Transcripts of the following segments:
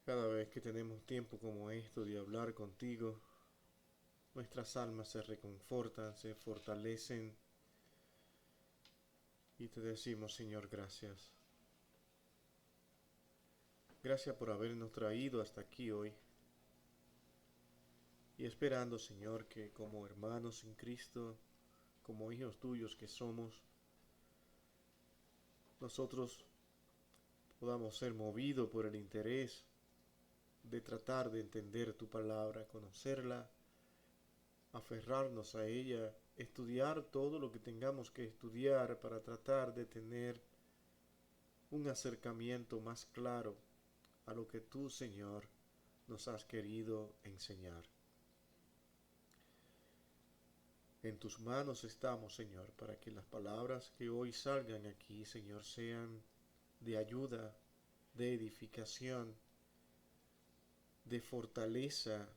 Cada vez que tenemos tiempo como esto de hablar contigo, nuestras almas se reconfortan, se fortalecen y te decimos, Señor, gracias. Gracias por habernos traído hasta aquí hoy y esperando, Señor, que como hermanos en Cristo, como hijos tuyos que somos, nosotros podamos ser movidos por el interés de tratar de entender tu palabra, conocerla, aferrarnos a ella, estudiar todo lo que tengamos que estudiar para tratar de tener un acercamiento más claro a lo que tú, Señor, nos has querido enseñar. En tus manos estamos, Señor, para que las palabras que hoy salgan aquí, Señor, sean de ayuda, de edificación, de fortaleza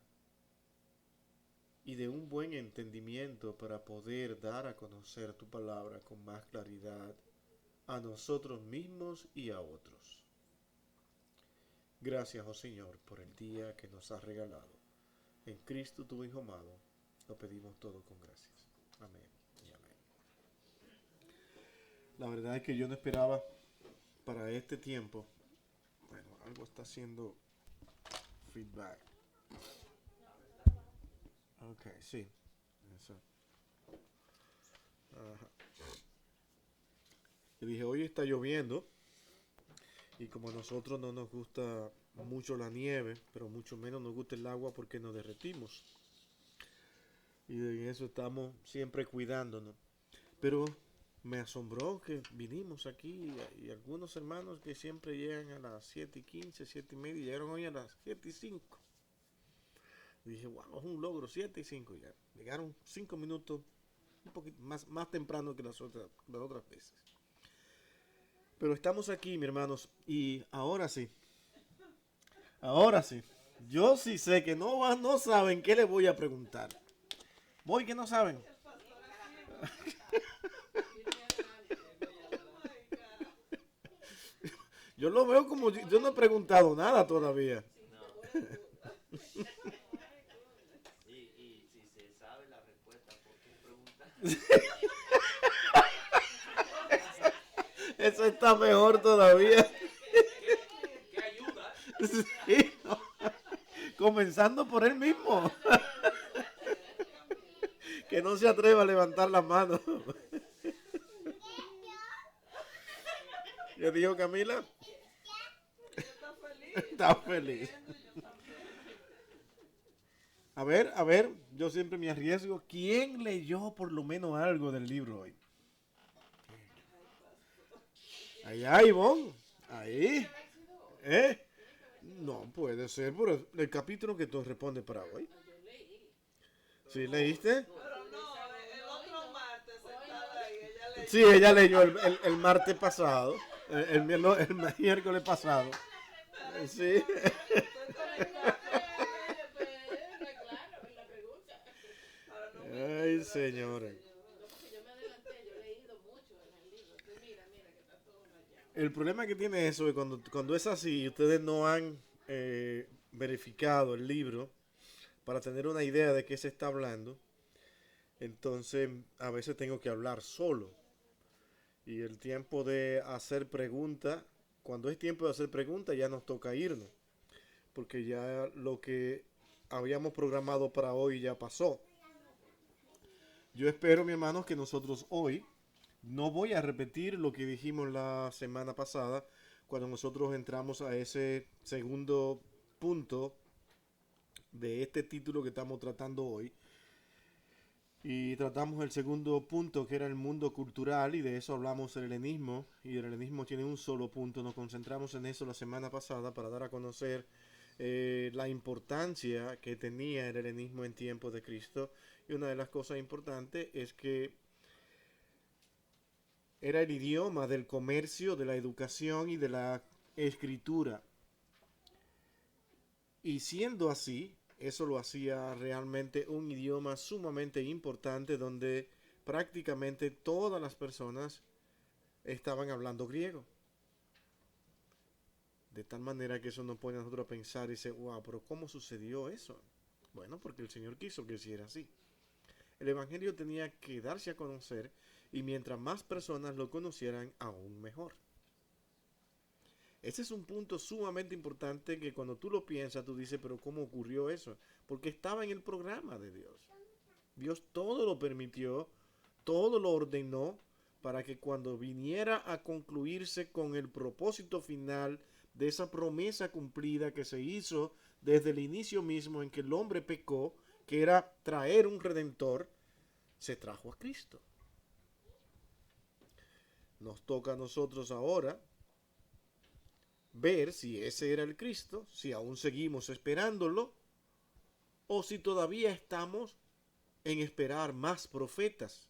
y de un buen entendimiento para poder dar a conocer tu palabra con más claridad a nosotros mismos y a otros. Gracias, oh Señor, por el día que nos has regalado. En Cristo, tu Hijo amado, lo pedimos todo con gracias. Amén y amén. La verdad es que yo no esperaba para este tiempo. Bueno, algo está haciendo feedback. Ok, sí. Eso. Ajá. Yo dije, hoy está lloviendo y como a nosotros no nos gusta mucho la nieve, pero mucho menos nos gusta el agua porque nos derretimos. Y de eso estamos siempre cuidándonos. Pero me asombró que vinimos aquí y algunos hermanos que siempre llegan a las 7:15, 7:30, llegaron hoy a las 7:05. Y dije, wow, es un logro, 7:05 ya. Llegaron 5 minutos, un poquito más temprano que las otras veces. Pero estamos aquí, mis hermanos, y ahora sí. Yo sí sé que no saben qué les voy a preguntar. Voy que no saben. Yo lo veo como yo no he preguntado nada todavía. Eso está mejor todavía. Sí, no. Comenzando por él mismo. Que no se atreva a levantar la mano. Yo digo, Camila, está feliz. A ver, yo siempre me arriesgo. ¿Quién leyó por lo menos algo del libro hoy? Allá, Ivonne. Ahí. ¿Eh? No puede ser, pero el capítulo que tú respondes para hoy. ¿Sí leíste? Sí, ella leyó el martes pasado, el miércoles pasado. Sí. Ay, señores. El problema que tiene eso es cuando es así, ustedes no han verificado el libro para tener una idea de qué se está hablando, entonces a veces tengo que hablar solo. Y el tiempo de hacer preguntas, cuando es tiempo de hacer preguntas ya nos toca irnos, porque ya lo que habíamos programado para hoy ya pasó. Yo espero, mi hermano, que nosotros hoy no voy a repetir lo que dijimos la semana pasada cuando nosotros entramos a ese segundo punto de este título que estamos tratando hoy. Y tratamos el segundo punto que era el mundo cultural y de eso hablamos el helenismo y el helenismo tiene un solo punto. Nos concentramos en eso la semana pasada para dar a conocer la importancia que tenía el helenismo en tiempos de Cristo y una de las cosas importantes es que era el idioma del comercio, de la educación y de la escritura. Y siendo así, eso lo hacía realmente un idioma sumamente importante donde prácticamente todas las personas estaban hablando griego. De tal manera que eso nos pone a nosotros a pensar y dice, wow, pero ¿cómo sucedió eso? Bueno, porque el Señor quiso que hiciera así. El Evangelio tenía que darse a conocer y mientras más personas lo conocieran, aún mejor. Ese es un punto sumamente importante que cuando tú lo piensas, tú dices, pero ¿cómo ocurrió eso? Porque estaba en el programa de Dios. Dios todo lo permitió, todo lo ordenó para que cuando viniera a concluirse con el propósito final de esa promesa cumplida que se hizo desde el inicio mismo en que el hombre pecó, que era traer un redentor, se trajo a Cristo. Nos toca a nosotros ahora ver si ese era el Cristo, si aún seguimos esperándolo, o si todavía estamos en esperar más profetas,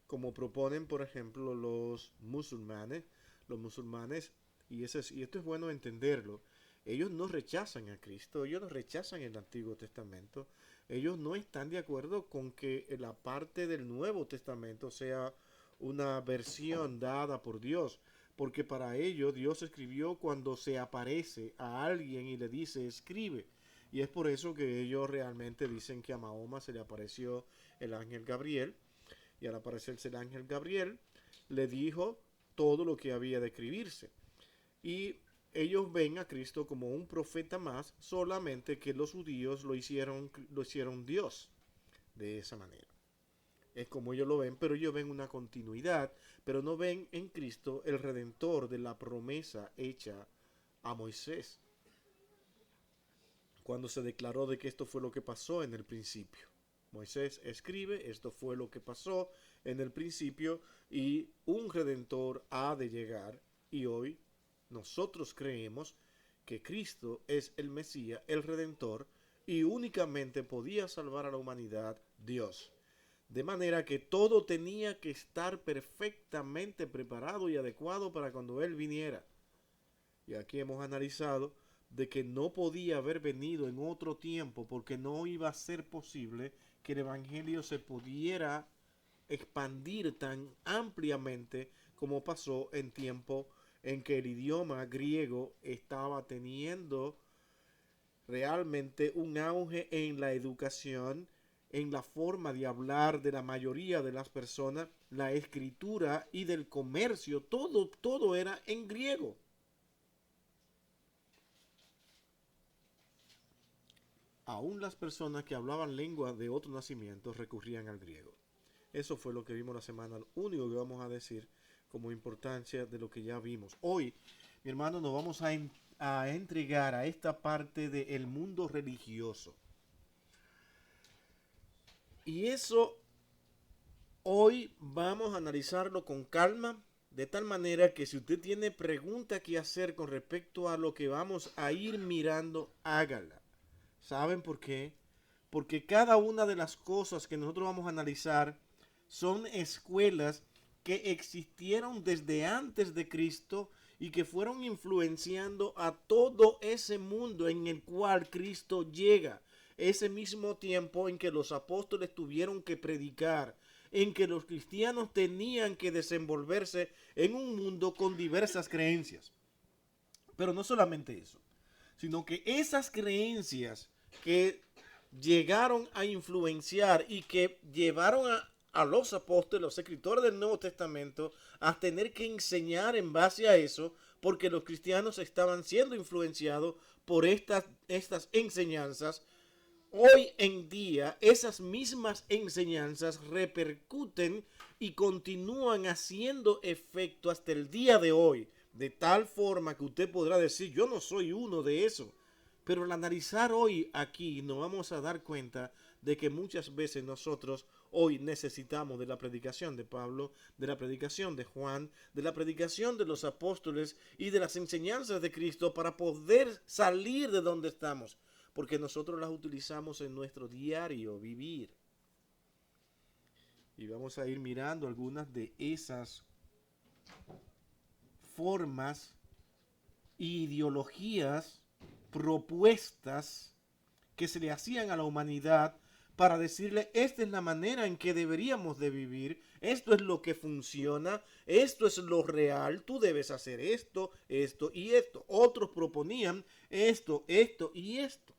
como proponen, por ejemplo, los musulmanes. Los musulmanes, y esto es bueno entenderlo, ellos no rechazan a Cristo, ellos no rechazan el Antiguo Testamento, ellos no están de acuerdo con que la parte del Nuevo Testamento sea una versión dada por Dios, porque para ellos Dios escribió cuando se aparece a alguien y le dice escribe. Y es por eso que ellos realmente dicen que a Mahoma se le apareció el ángel Gabriel, y al aparecerse el ángel Gabriel le dijo todo lo que había de escribirse. Y ellos ven a Cristo como un profeta más, solamente que los judíos lo hicieron Dios de esa manera. Es como ellos lo ven, pero ellos ven una continuidad, pero no ven en Cristo el redentor de la promesa hecha a Moisés, cuando se declaró de que esto fue lo que pasó en el principio. Moisés escribe, esto fue lo que pasó en el principio y un redentor ha de llegar, y hoy nosotros creemos que Cristo es el Mesías, el redentor, y únicamente podía salvar a la humanidad Dios. De manera que todo tenía que estar perfectamente preparado y adecuado para cuando Él viniera. Y aquí hemos analizado de que no podía haber venido en otro tiempo porque no iba a ser posible que el Evangelio se pudiera expandir tan ampliamente como pasó en tiempo en que el idioma griego estaba teniendo realmente un auge en la educación, en la forma de hablar de la mayoría de las personas, la escritura y del comercio, todo era en griego. Aún las personas que hablaban lenguas de otro nacimiento recurrían al griego. Eso fue lo que vimos la semana, lo único que vamos a decir como importancia de lo que ya vimos. Hoy, mi hermano, nos vamos a entregar a esta parte del mundo religioso. Y eso hoy vamos a analizarlo con calma, de tal manera que si usted tiene preguntas que hacer con respecto a lo que vamos a ir mirando, hágala. ¿Saben por qué? Porque cada una de las cosas que nosotros vamos a analizar son escuelas que existieron desde antes de Cristo y que fueron influenciando a todo ese mundo en el cual Cristo llega. Ese mismo tiempo en que los apóstoles tuvieron que predicar, en que los cristianos tenían que desenvolverse en un mundo con diversas creencias. Pero no solamente eso, sino que esas creencias que llegaron a influenciar y que llevaron a los apóstoles, los escritores del Nuevo Testamento, a tener que enseñar en base a eso, porque los cristianos estaban siendo influenciados por estas enseñanzas. Hoy en día esas mismas enseñanzas repercuten y continúan haciendo efecto hasta el día de hoy, de tal forma que usted podrá decir, yo no soy uno de esos. Pero al analizar hoy aquí nos vamos a dar cuenta de que muchas veces nosotros hoy necesitamos de la predicación de Pablo, de la predicación de Juan, de la predicación de los apóstoles y de las enseñanzas de Cristo para poder salir de donde estamos, porque nosotros las utilizamos en nuestro diario vivir. Y vamos a ir mirando algunas de esas formas e ideologías, propuestas que se le hacían a la humanidad para decirle, esta es la manera en que deberíamos de vivir, esto es lo que funciona, esto es lo real, tú debes hacer esto, esto y esto. Otros proponían esto, esto y esto.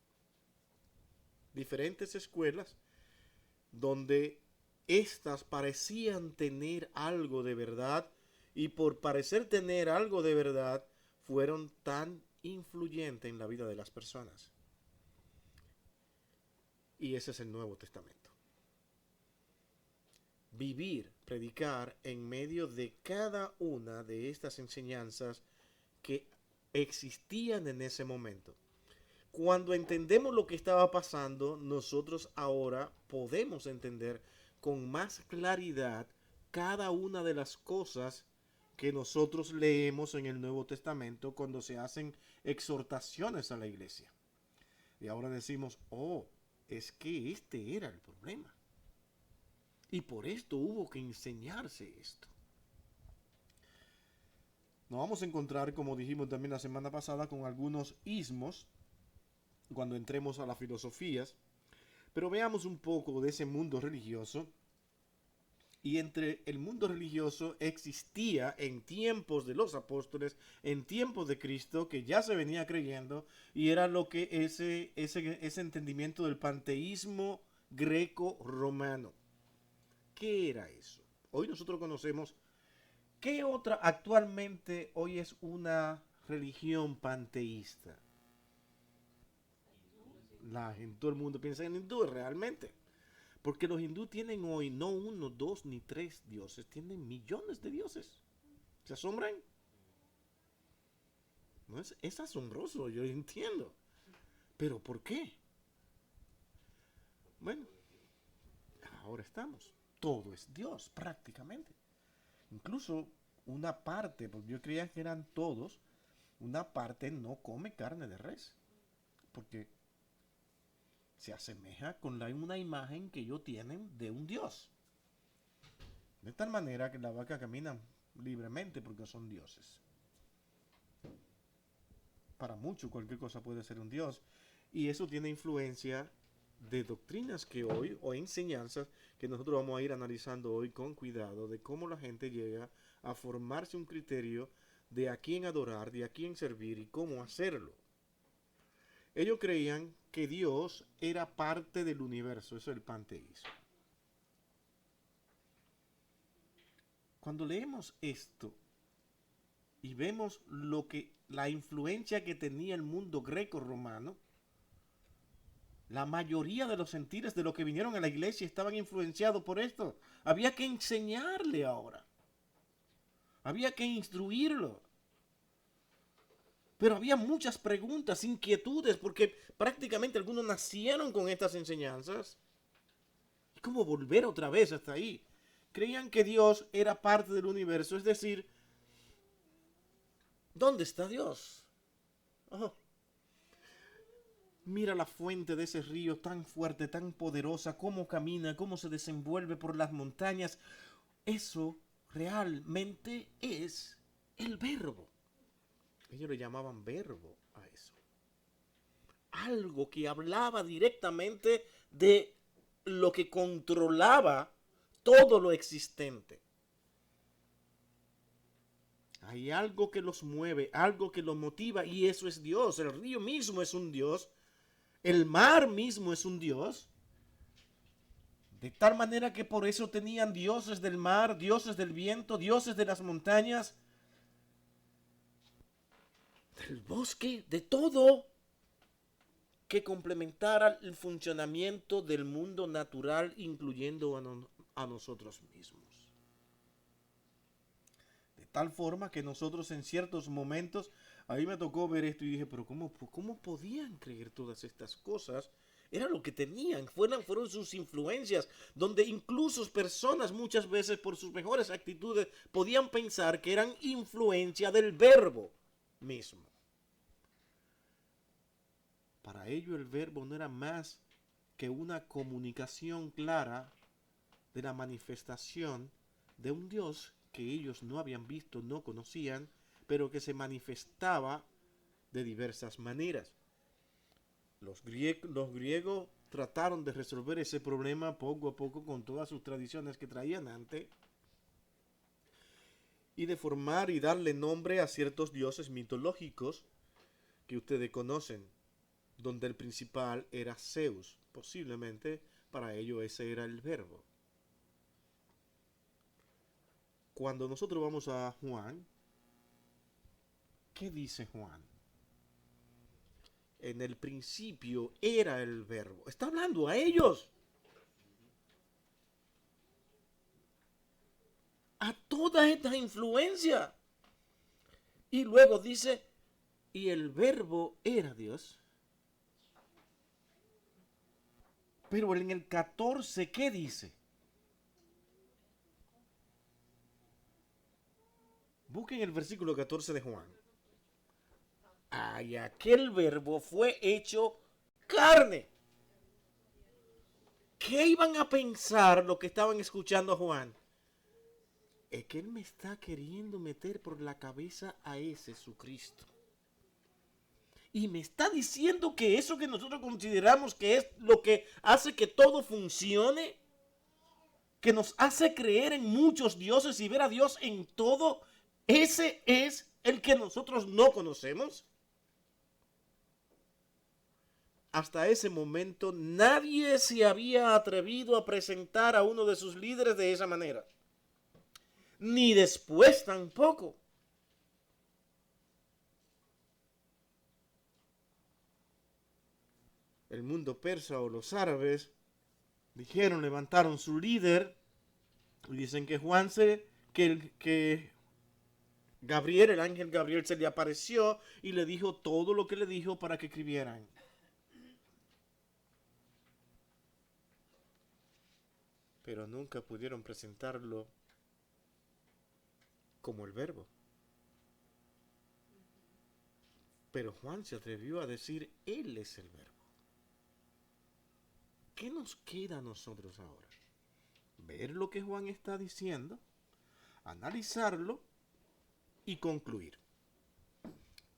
Diferentes escuelas donde éstas parecían tener algo de verdad y por parecer tener algo de verdad fueron tan influyentes en la vida de las personas. Y ese es el Nuevo Testamento. Vivir, predicar en medio de cada una de estas enseñanzas que existían en ese momento. Cuando entendemos lo que estaba pasando, nosotros ahora podemos entender con más claridad cada una de las cosas que nosotros leemos en el Nuevo Testamento cuando se hacen exhortaciones a la iglesia. Y ahora decimos, oh, es que este era el problema. Y por esto hubo que enseñarse esto. Nos vamos a encontrar, como dijimos también la semana pasada, con algunos ismos cuando entremos a las filosofías. Pero veamos un poco de ese mundo religioso. Y entre el mundo religioso existía en tiempos de los apóstoles, en tiempos de Cristo, que ya se venía creyendo, y era lo que ese entendimiento del panteísmo greco-romano. ¿Qué era eso? Hoy nosotros conocemos, ¿qué otra actualmente hoy es una religión panteísta? Todo el mundo piensa en hindú realmente. Porque los hindúes tienen hoy no uno, dos ni tres dioses, tienen millones de dioses. ¿Se asombran? No es asombroso, yo entiendo. Pero ¿por qué? Bueno, ahora estamos. Todo es Dios, prácticamente. Incluso una parte, porque yo creía que eran todos, una parte no come carne de res. Porque se asemeja con una imagen que ellos tienen de un Dios. De tal manera que la vaca camina libremente porque son dioses. Para muchos cualquier cosa puede ser un dios. Y eso tiene influencia de doctrinas que hoy, o enseñanzas, que nosotros vamos a ir analizando hoy con cuidado, de cómo la gente llega a formarse un criterio de a quién adorar, de a quién servir y cómo hacerlo. Ellos creían que Dios era parte del universo, eso es el panteísmo. Cuando leemos esto y vemos la influencia que tenía el mundo greco-romano, la mayoría de los sentires de los que vinieron a la iglesia estaban influenciados por esto. Había que enseñarle ahora. Había que instruirlo. Pero había muchas preguntas, inquietudes, porque prácticamente algunos nacieron con estas enseñanzas. ¿Y cómo volver otra vez hasta ahí? Creían que Dios era parte del universo, es decir, ¿dónde está Dios? Oh, mira la fuente de ese río tan fuerte, tan poderosa, cómo camina, cómo se desenvuelve por las montañas. Eso realmente es el verbo. Ellos le llamaban verbo a eso. Algo que hablaba directamente de lo que controlaba todo lo existente. Hay algo que los mueve, algo que los motiva y eso es Dios. El río mismo es un Dios. El mar mismo es un Dios. De tal manera que por eso tenían dioses del mar, dioses del viento, dioses de las montañas, del bosque, de todo que complementara el funcionamiento del mundo natural, incluyendo a nosotros mismos. De tal forma que nosotros en ciertos momentos, ahí me tocó ver esto y dije, pero ¿cómo podían creer todas estas cosas? Era lo que tenían, fueron sus influencias, donde incluso personas muchas veces por sus mejores actitudes podían pensar que eran influencia del verbo mismo. Para ello el verbo no era más que una comunicación clara de la manifestación de un Dios que ellos no habían visto, no conocían, pero que se manifestaba de diversas maneras. Los griegos trataron de resolver ese problema poco a poco con todas sus tradiciones que traían antes y de formar y darle nombre a ciertos dioses mitológicos que ustedes conocen, donde el principal era Zeus. Posiblemente para ello ese era el verbo. Cuando nosotros vamos a Juan, ¿qué dice Juan? En el principio era el verbo. Está hablando a ellos. A toda esta influencia. Y luego dice, y el verbo era Dios. Pero en el 14, ¿qué dice? Busquen el versículo 14 de Juan. Ay, aquel verbo fue hecho carne. ¿Qué iban a pensar los que estaban escuchando a Juan? Es que él me está queriendo meter por la cabeza a ese Jesucristo. Y me está diciendo que eso que nosotros consideramos que es lo que hace que todo funcione, que nos hace creer en muchos dioses y ver a Dios en todo, ese es el que nosotros no conocemos. Hasta ese momento nadie se había atrevido a presentar a uno de sus líderes de esa manera. Ni después tampoco. El mundo persa o los árabes dijeron, levantaron su líder y dicen que que Gabriel, el ángel Gabriel se le apareció y le dijo todo lo que le dijo para que escribieran. Pero nunca pudieron presentarlo como el verbo. Pero Juan se atrevió a decir, él es el verbo. ¿Qué nos queda a nosotros ahora? Ver lo que Juan está diciendo, analizarlo y concluir.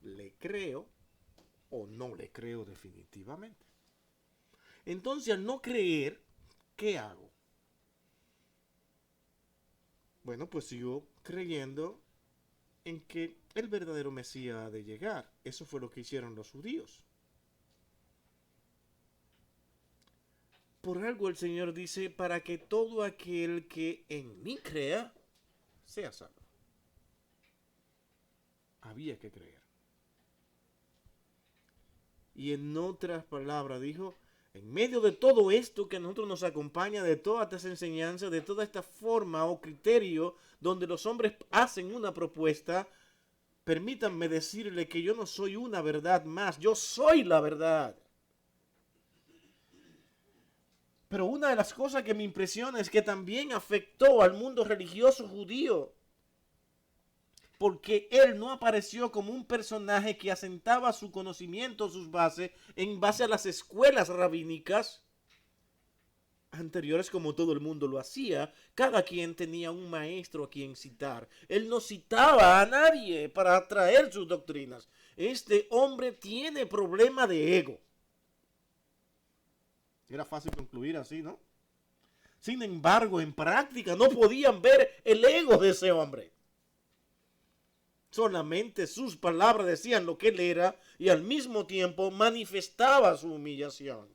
¿Le creo o no le creo definitivamente? Entonces, al no creer, ¿qué hago? Bueno, pues sigo creyendo en que el verdadero Mesías ha de llegar. Eso fue lo que hicieron los judíos. Por algo el Señor dice, para que todo aquel que en mí crea, sea salvo. Había que creer. Y en otras palabras dijo, en medio de todo esto que a nosotros nos acompaña, de todas estas enseñanzas, de toda esta forma o criterio donde los hombres hacen una propuesta, permítanme decirle que yo no soy una verdad más, yo soy la verdad. Pero una de las cosas que me impresiona es que también afectó al mundo religioso judío. Porque él no apareció como un personaje que asentaba su conocimiento, sus bases, en base a las escuelas rabínicas anteriores, como todo el mundo lo hacía. Cada quien tenía un maestro a quien citar. Él no citaba a nadie para traer sus doctrinas. Este hombre tiene problema de ego. Era fácil concluir así, ¿no? Sin embargo, en práctica no podían ver el ego de ese hombre. Solamente sus palabras decían lo que él era y al mismo tiempo manifestaba su humillación.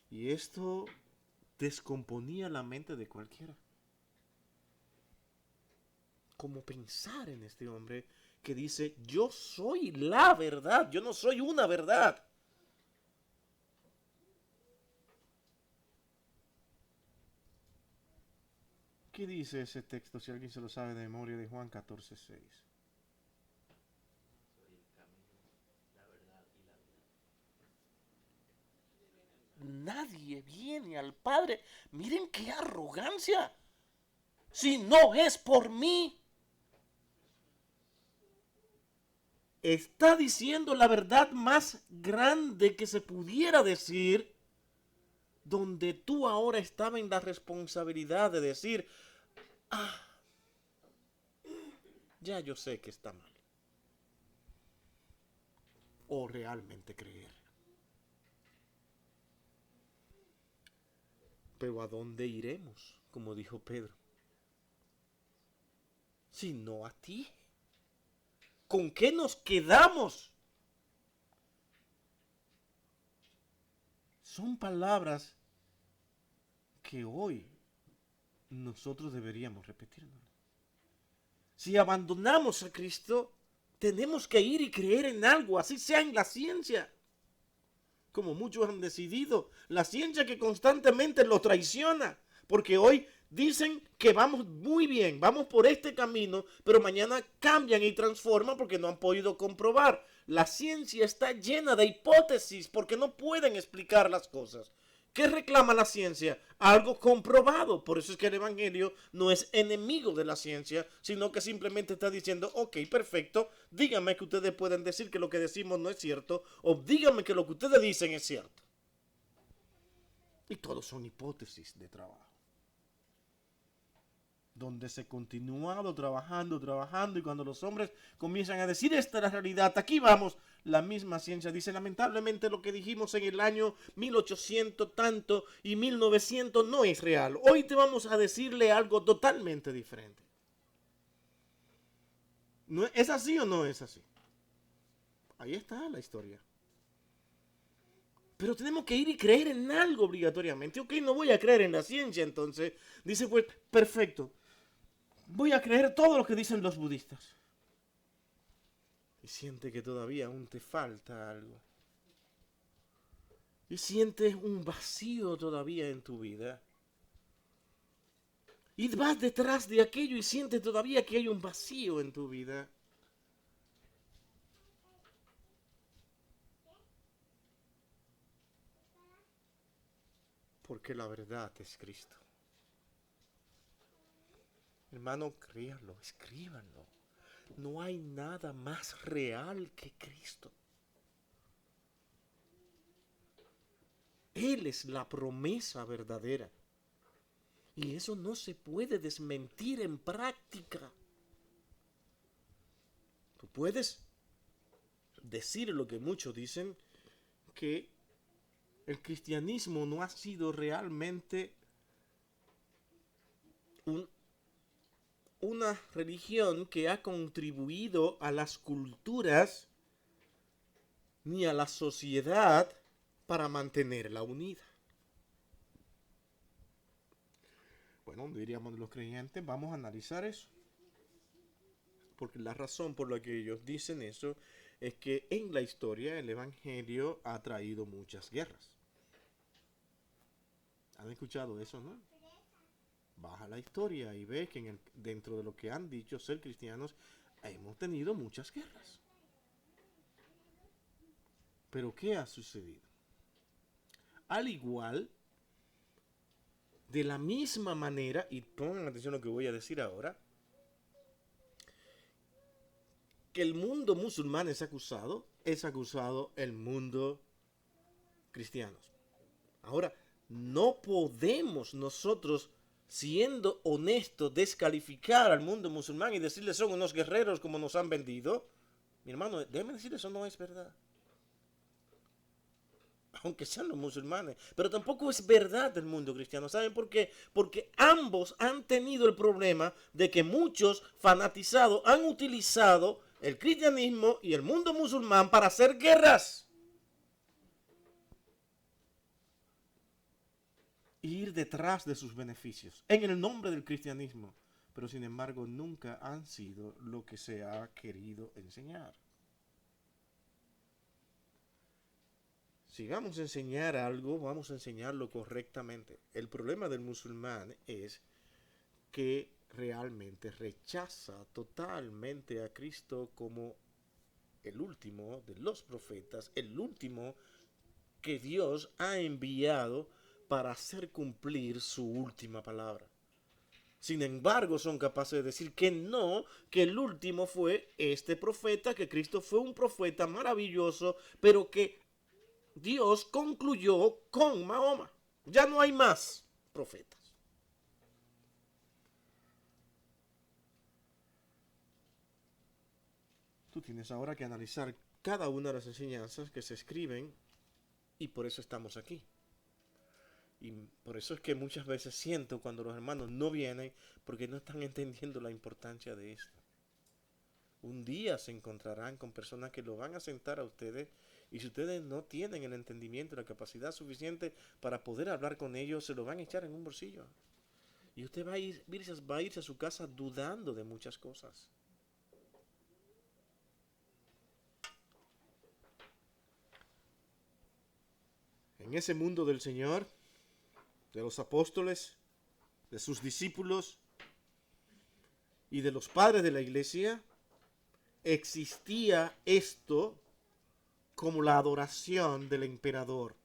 Y esto descomponía la mente de cualquiera. Como pensar en este hombre que dice, yo soy la verdad, yo no soy una verdad. ¿Qué dice ese texto, si alguien se lo sabe de memoria, de Juan 14:6? Nadie viene al Padre. Miren qué arrogancia. Si no es por mí. Está diciendo la verdad más grande que se pudiera decir, donde tú ahora estabas en la responsabilidad de decir, ya yo sé que está mal. O realmente creer. Pero ¿a dónde iremos? Como dijo Pedro. Si no a ti. ¿Con qué nos quedamos? Son palabras que hoy nosotros deberíamos repetirnos. Si abandonamos a Cristo, tenemos que ir y creer en algo, así sea en la ciencia. Como muchos han decidido, la ciencia que constantemente lo traiciona, porque hoy dicen que vamos muy bien, vamos por este camino, pero mañana cambian y transforman porque no han podido comprobar. La ciencia está llena de hipótesis porque no pueden explicar las cosas. ¿Qué reclama la ciencia? Algo comprobado. Por eso es que el Evangelio no es enemigo de la ciencia, sino que simplemente está diciendo, ok, perfecto, díganme que ustedes pueden decir que lo que decimos no es cierto, o díganme que lo que ustedes dicen es cierto. Y todos son hipótesis de trabajo. Donde se ha continuado trabajando, y cuando los hombres comienzan a decir esta es la realidad, aquí vamos, la misma ciencia dice lamentablemente lo que dijimos en el año 1800 tanto y 1900 no es real. Hoy te vamos a decirle algo totalmente diferente. ¿No es así o no es así? Ahí está la historia. Pero tenemos que ir y creer en algo obligatoriamente. Ok, no voy a creer en la ciencia, entonces dice pues perfecto. Voy a creer todo lo que dicen los budistas. Y siente que todavía aún te falta algo. Y sientes un vacío todavía en tu vida. Y vas detrás de aquello y sientes todavía que hay un vacío en tu vida. Porque la verdad es Cristo. Hermano, créanlo, escríbanlo. No hay nada más real que Cristo. Él es la promesa verdadera. Y eso no se puede desmentir en práctica. Tú puedes decir lo que muchos dicen, que el cristianismo no ha sido realmente una religión que ha contribuido a las culturas ni a la sociedad para mantenerla unida. Bueno, diríamos los creyentes, vamos a analizar eso. Porque la razón por la que ellos dicen eso es que en la historia el Evangelio ha traído muchas guerras. ¿Han escuchado eso, no? Baja la historia y ve que dentro de lo que han dicho ser cristianos, hemos tenido muchas guerras. Pero ¿qué ha sucedido? Al igual, de la misma manera, y pongan atención a lo que voy a decir ahora, que el mundo musulmán es acusado el mundo cristiano. Ahora, no podemos nosotros, siendo honestos, descalificar al mundo musulmán y decirles son unos guerreros como nos han vendido. Mi hermano, déjeme decir, eso no es verdad. Aunque sean los musulmanes. Pero tampoco es verdad del mundo cristiano. ¿Saben por qué? Porque ambos han tenido el problema de que muchos fanatizados han utilizado el cristianismo y el mundo musulmán para hacer guerras. Ir detrás de sus beneficios en el nombre del cristianismo, pero sin embargo nunca han sido lo que se ha querido enseñar. Si vamos a enseñar algo, vamos a enseñarlo correctamente. El problema del musulmán es que realmente rechaza totalmente a Cristo como el último de los profetas, el último que Dios ha enviado para hacer cumplir su última palabra. Sin embargo, son capaces de decir que no, que el último fue este profeta, que Cristo fue un profeta maravilloso, pero que Dios concluyó con Mahoma. Ya no hay más profetas. Tú tienes ahora que analizar cada una de las enseñanzas que se escriben y por eso estamos aquí. Y por eso es que muchas veces siento cuando los hermanos no vienen porque no están entendiendo la importancia de esto. Un día se encontrarán con personas que lo van a sentar a ustedes y si ustedes no tienen el entendimiento y la capacidad suficiente para poder hablar con ellos, se lo van a echar en un bolsillo. Y usted va a irse a su casa dudando de muchas cosas. En ese mundo del Señor, de los apóstoles, de sus discípulos y de los padres de la iglesia, existía esto como la adoración del emperador.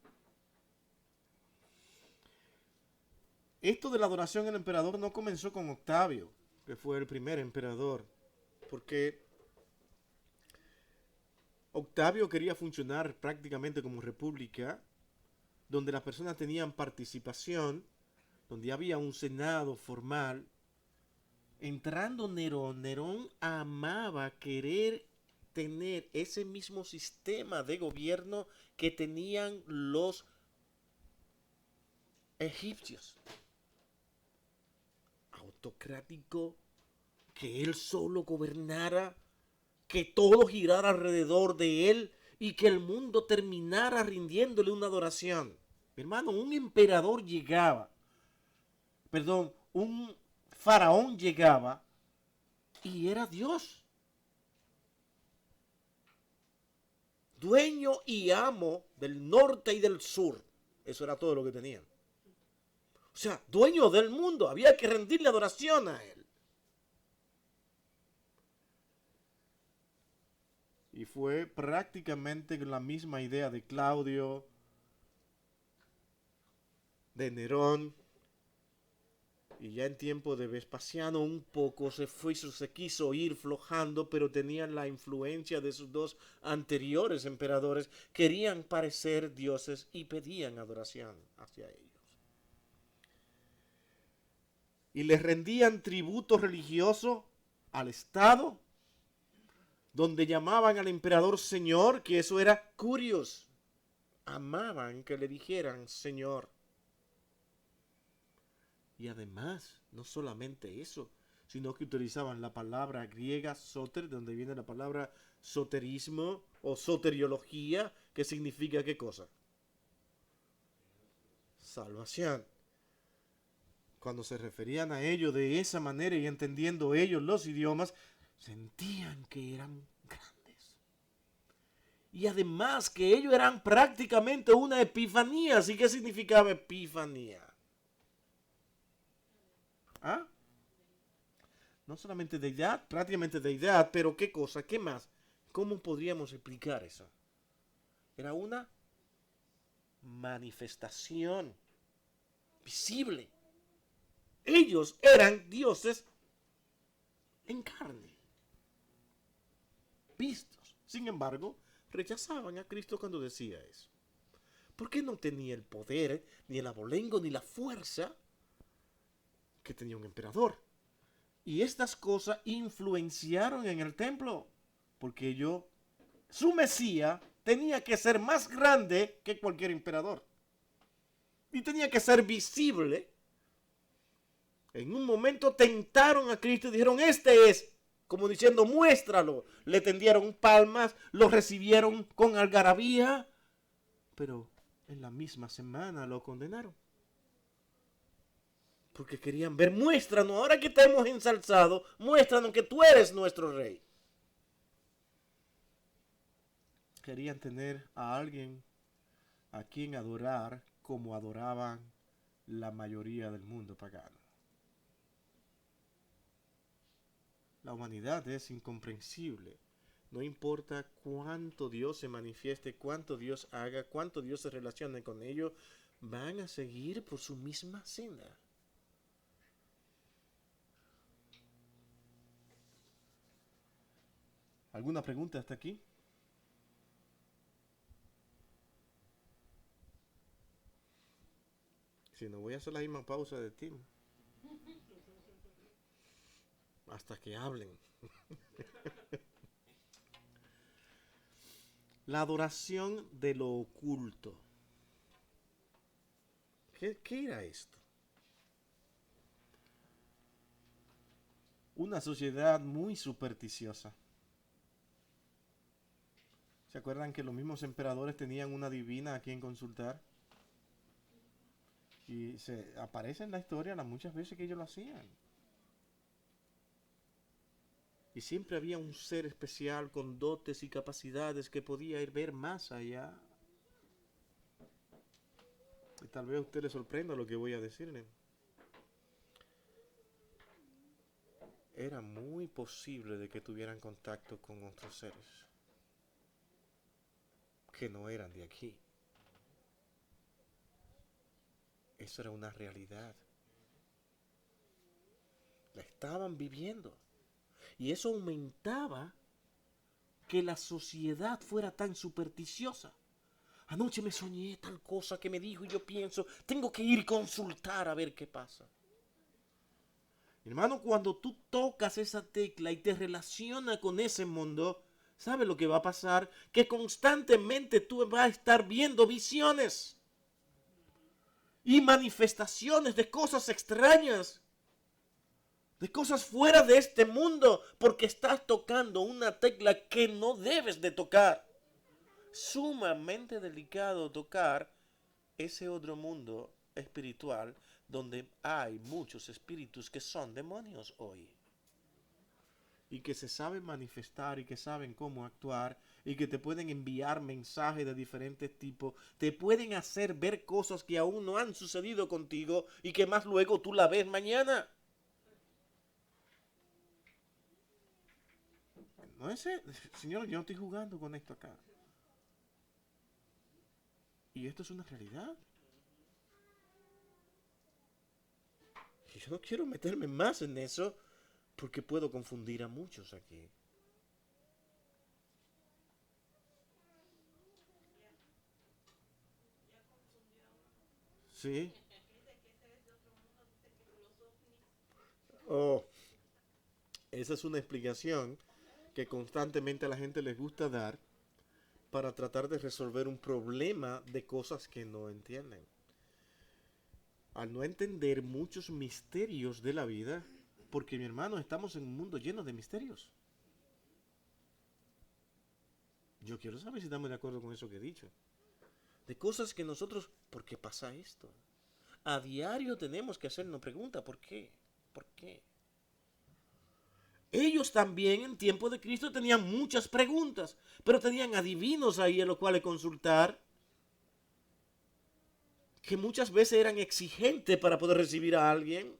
Esto de la adoración al emperador no comenzó con Octavio, que fue el primer emperador, porque Octavio quería funcionar prácticamente como república, donde las personas tenían participación, donde había un senado formal. Entrando Nerón, Nerón amaba querer tener ese mismo sistema de gobierno que tenían los egipcios. Autocrático, que él solo gobernara, que todo girara alrededor de él y que el mundo terminara rindiéndole una adoración. Mi hermano, un faraón llegaba y era Dios. Dueño y amo del norte y del sur. Eso era todo lo que tenían. O sea, dueño del mundo. Había que rendirle adoración a él. Y fue prácticamente la misma idea de Claudio, de Nerón. Y ya en tiempo de Vespasiano un poco se quiso ir flojando, pero tenían la influencia de sus dos anteriores emperadores. Querían parecer dioses y pedían adoración hacia ellos. Y les rendían tributo religioso al Estado, donde llamaban al emperador señor, que eso era curios. Amaban que le dijeran señor. Y además, no solamente eso, sino que utilizaban la palabra griega soter, de donde viene la palabra soterismo o soteriología, que significa ¿qué cosa? Salvación. Cuando se referían a ello de esa manera y entendiendo ellos los idiomas, sentían que eran grandes. Y además que ellos eran prácticamente una epifanía. ¿Así qué significaba epifanía? ¿Ah? No solamente deidad, prácticamente deidad, pero ¿qué cosa? ¿Qué más? ¿Cómo podríamos explicar eso? Era una manifestación visible. Ellos eran dioses en carne, vistos. Sin embargo, rechazaban a Cristo cuando decía eso. Porque no tenía el poder, ni el abolengo, ni la fuerza que tenía un emperador. Y estas cosas influenciaron en el templo. Porque su Mesías tenía que ser más grande que cualquier emperador. Y tenía que ser visible. En un momento tentaron a Cristo y dijeron, este es, como diciendo, muéstralo. Le tendieron palmas, lo recibieron con algarabía, pero en la misma semana lo condenaron. Porque querían ver, muéstranos, ahora que te hemos ensalzado, muéstranos que tú eres nuestro rey. Querían tener a alguien a quien adorar como adoraban la mayoría del mundo pagano. La humanidad es incomprensible. No importa cuánto Dios se manifieste, cuánto Dios haga, cuánto Dios se relacione con ellos, van a seguir por su misma senda. ¿Alguna pregunta hasta aquí? Si no, voy a hacer la misma pausa de ti. Hasta que hablen. La adoración de lo oculto. ¿Qué era esto? Una sociedad muy supersticiosa. ¿Se acuerdan que los mismos emperadores tenían una divina a quien consultar? Y se aparece en la historia las muchas veces que ellos lo hacían. Y siempre había un ser especial con dotes y capacidades que podía ir ver más allá. Y tal vez a usted le sorprenda lo que voy a decirle. Era muy posible de que tuvieran contacto con otros seres que no eran de aquí. Eso era una realidad. La estaban viviendo. Y eso aumentaba que la sociedad fuera tan supersticiosa. Anoche me soñé tal cosa que me dijo y yo pienso, tengo que ir a consultar a ver qué pasa. Hermano, cuando tú tocas esa tecla y te relacionas con ese mundo, ¿sabes lo que va a pasar? Que constantemente tú vas a estar viendo visiones y manifestaciones de cosas extrañas, de cosas fuera de este mundo, porque estás tocando una tecla que no debes de tocar. Sumamente delicado tocar ese otro mundo espiritual donde hay muchos espíritus que son demonios hoy. Y que se saben manifestar y que saben cómo actuar y que te pueden enviar mensajes de diferentes tipos, te pueden hacer ver cosas que aún no han sucedido contigo y que más luego tú la ves mañana. No es, señor, yo no estoy jugando con esto acá. Y esto es una realidad. Y yo no quiero meterme más en eso porque puedo confundir a muchos aquí. Sí. Oh, esa es una explicación que constantemente a la gente les gusta dar para tratar de resolver un problema de cosas que no entienden. Al no entender muchos misterios de la vida, porque mi hermano, estamos en un mundo lleno de misterios. Yo quiero saber si estamos de acuerdo con eso que he dicho. De cosas que nosotros, ¿por qué pasa esto? A diario tenemos que hacernos preguntas, ¿por qué? ¿Por qué? Ellos también en tiempo de Cristo tenían muchas preguntas, pero tenían adivinos ahí a los cuales consultar, que muchas veces eran exigentes para poder recibir a alguien.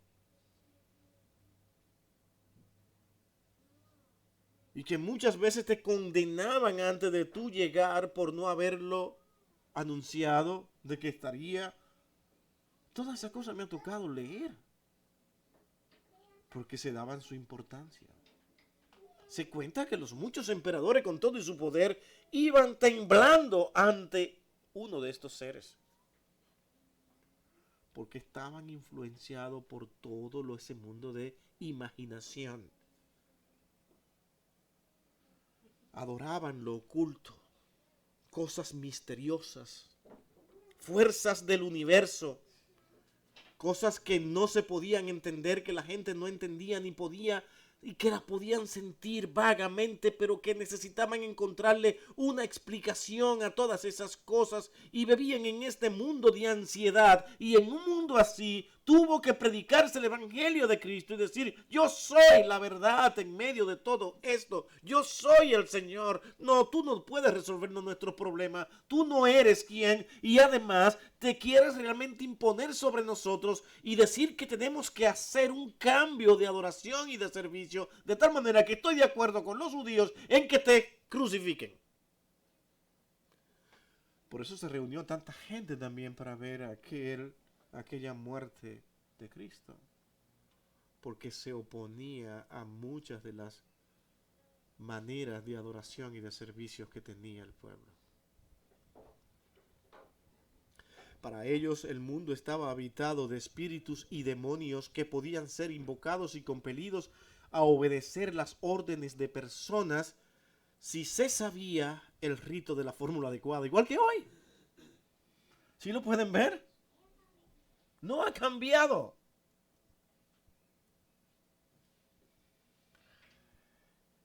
Y que muchas veces te condenaban antes de tú llegar por no haberlo anunciado de que estaría. Todas esas cosas me ha tocado leer. Porque se daban su importancia. Se cuenta que los muchos emperadores con todo y su poder iban temblando ante uno de estos seres. Porque estaban influenciados por todo ese mundo de imaginación. Adoraban lo oculto, cosas misteriosas, fuerzas del universo, cosas que no se podían entender, que la gente no entendía ni podía, y que las podían sentir vagamente, pero que necesitaban encontrarle una explicación a todas esas cosas, y vivían en este mundo de ansiedad, y en un mundo así tuvo que predicarse el evangelio de Cristo y decir, yo soy la verdad en medio de todo esto, yo soy el Señor. No, tú no puedes resolvernos nuestros problemas, tú no eres quien, y además te quieres realmente imponer sobre nosotros y decir que tenemos que hacer un cambio de adoración y de servicio, de tal manera que estoy de acuerdo con los judíos en que te crucifiquen. Por eso se reunió tanta gente también para ver aquella muerte de Cristo, porque se oponía a muchas de las maneras de adoración y de servicios que tenía el pueblo. Para ellos el mundo estaba habitado de espíritus y demonios que podían ser invocados y compelidos a obedecer las órdenes de personas si se sabía el rito de la fórmula adecuada, igual que hoy. ¿Sí lo pueden ver? No ha cambiado.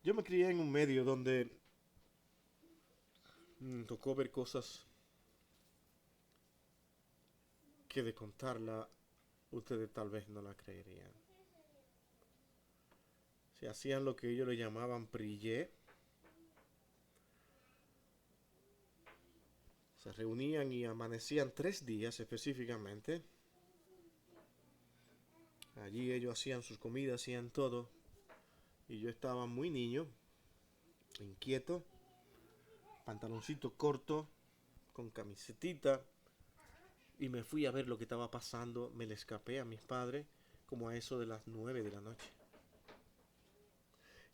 Yo me crié en un medio donde tocó ver cosas que de contarla ustedes tal vez no la creerían. Se hacían lo que ellos le llamaban prillé. Se reunían y amanecían 3 días específicamente. Allí ellos hacían sus comidas, hacían todo. Y yo estaba muy niño, inquieto, pantaloncito corto, con camisetita. Y me fui a ver lo que estaba pasando. Me le escapé a mis padres como a eso de las 9 de la noche.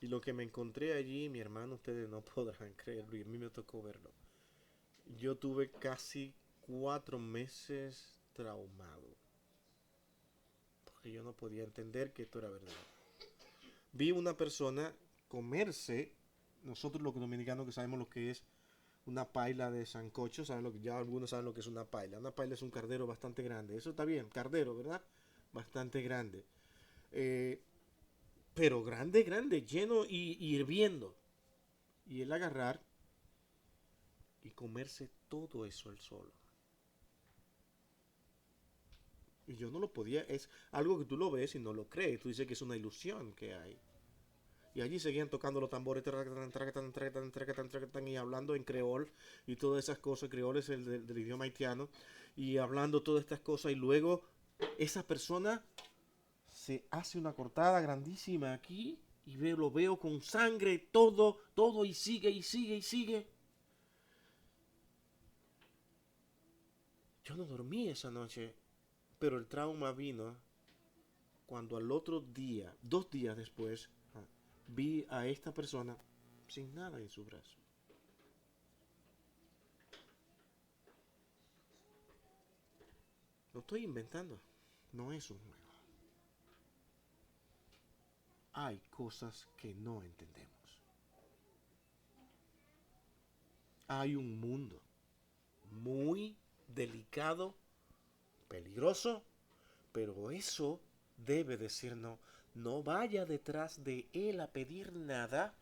Y lo que me encontré allí, mi hermano, ustedes no podrán creerlo. Y a mí me tocó verlo. Yo tuve casi 4 meses traumado. Porque yo no podía entender que esto era verdad. Vi una persona comerse, nosotros los dominicanos que sabemos lo que es una paila de sancocho, saben lo que, ya algunos saben lo que es una paila. Una paila es un cardero bastante grande. Eso está bien, cardero, ¿verdad? Bastante grande. Eh, pero grande, grande, lleno y hirviendo. Y él agarrar y comerse todo eso él solo. Y yo no lo podía, es algo que tú lo ves y no lo crees. Tú dices que es una ilusión que hay. Y allí seguían tocando los tambores y hablando en creol y todas esas cosas. Creol es el del idioma haitiano. Y hablando todas estas cosas. Y luego esa persona se hace una cortada grandísima aquí. Y lo veo con sangre, todo, todo. Y sigue, y sigue, y sigue. Yo no dormí esa noche. Pero el trauma vino cuando al otro día, 2 días después, vi a esta persona sin nada en su brazo. Lo estoy inventando. No es un juego. Hay cosas que no entendemos. Hay un mundo muy delicado, peligroso, pero eso debe decirnos, no vaya detrás de él a pedir nada,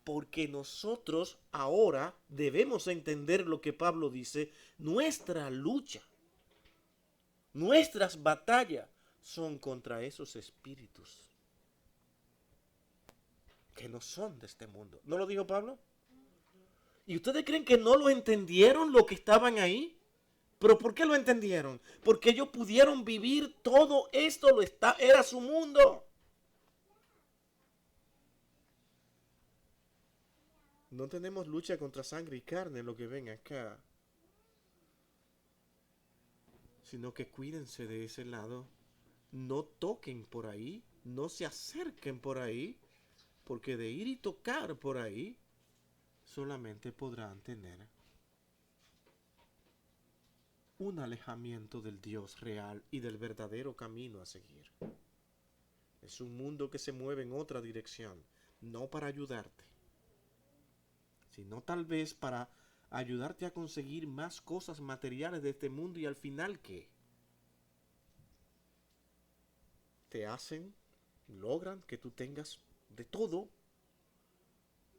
porque nosotros ahora debemos entender lo que Pablo dice, nuestra lucha, nuestras batallas son contra esos espíritus que no son de este mundo. ¿No lo dijo Pablo? ¿Y ustedes creen que no lo entendieron lo que estaban ahí? ¿Pero por qué lo entendieron? Porque ellos pudieron vivir todo esto, era su mundo. No tenemos lucha contra sangre y carne, lo que ven acá. Sino que cuídense de ese lado. No toquen por ahí. No se acerquen por ahí. Porque de ir y tocar por ahí, solamente podrán tener un alejamiento del Dios real y del verdadero camino a seguir. Es un mundo que se mueve en otra dirección, no para ayudarte, sino tal vez para ayudarte a conseguir más cosas materiales de este mundo y al final ¿qué? Te hacen, logran que tú tengas de todo,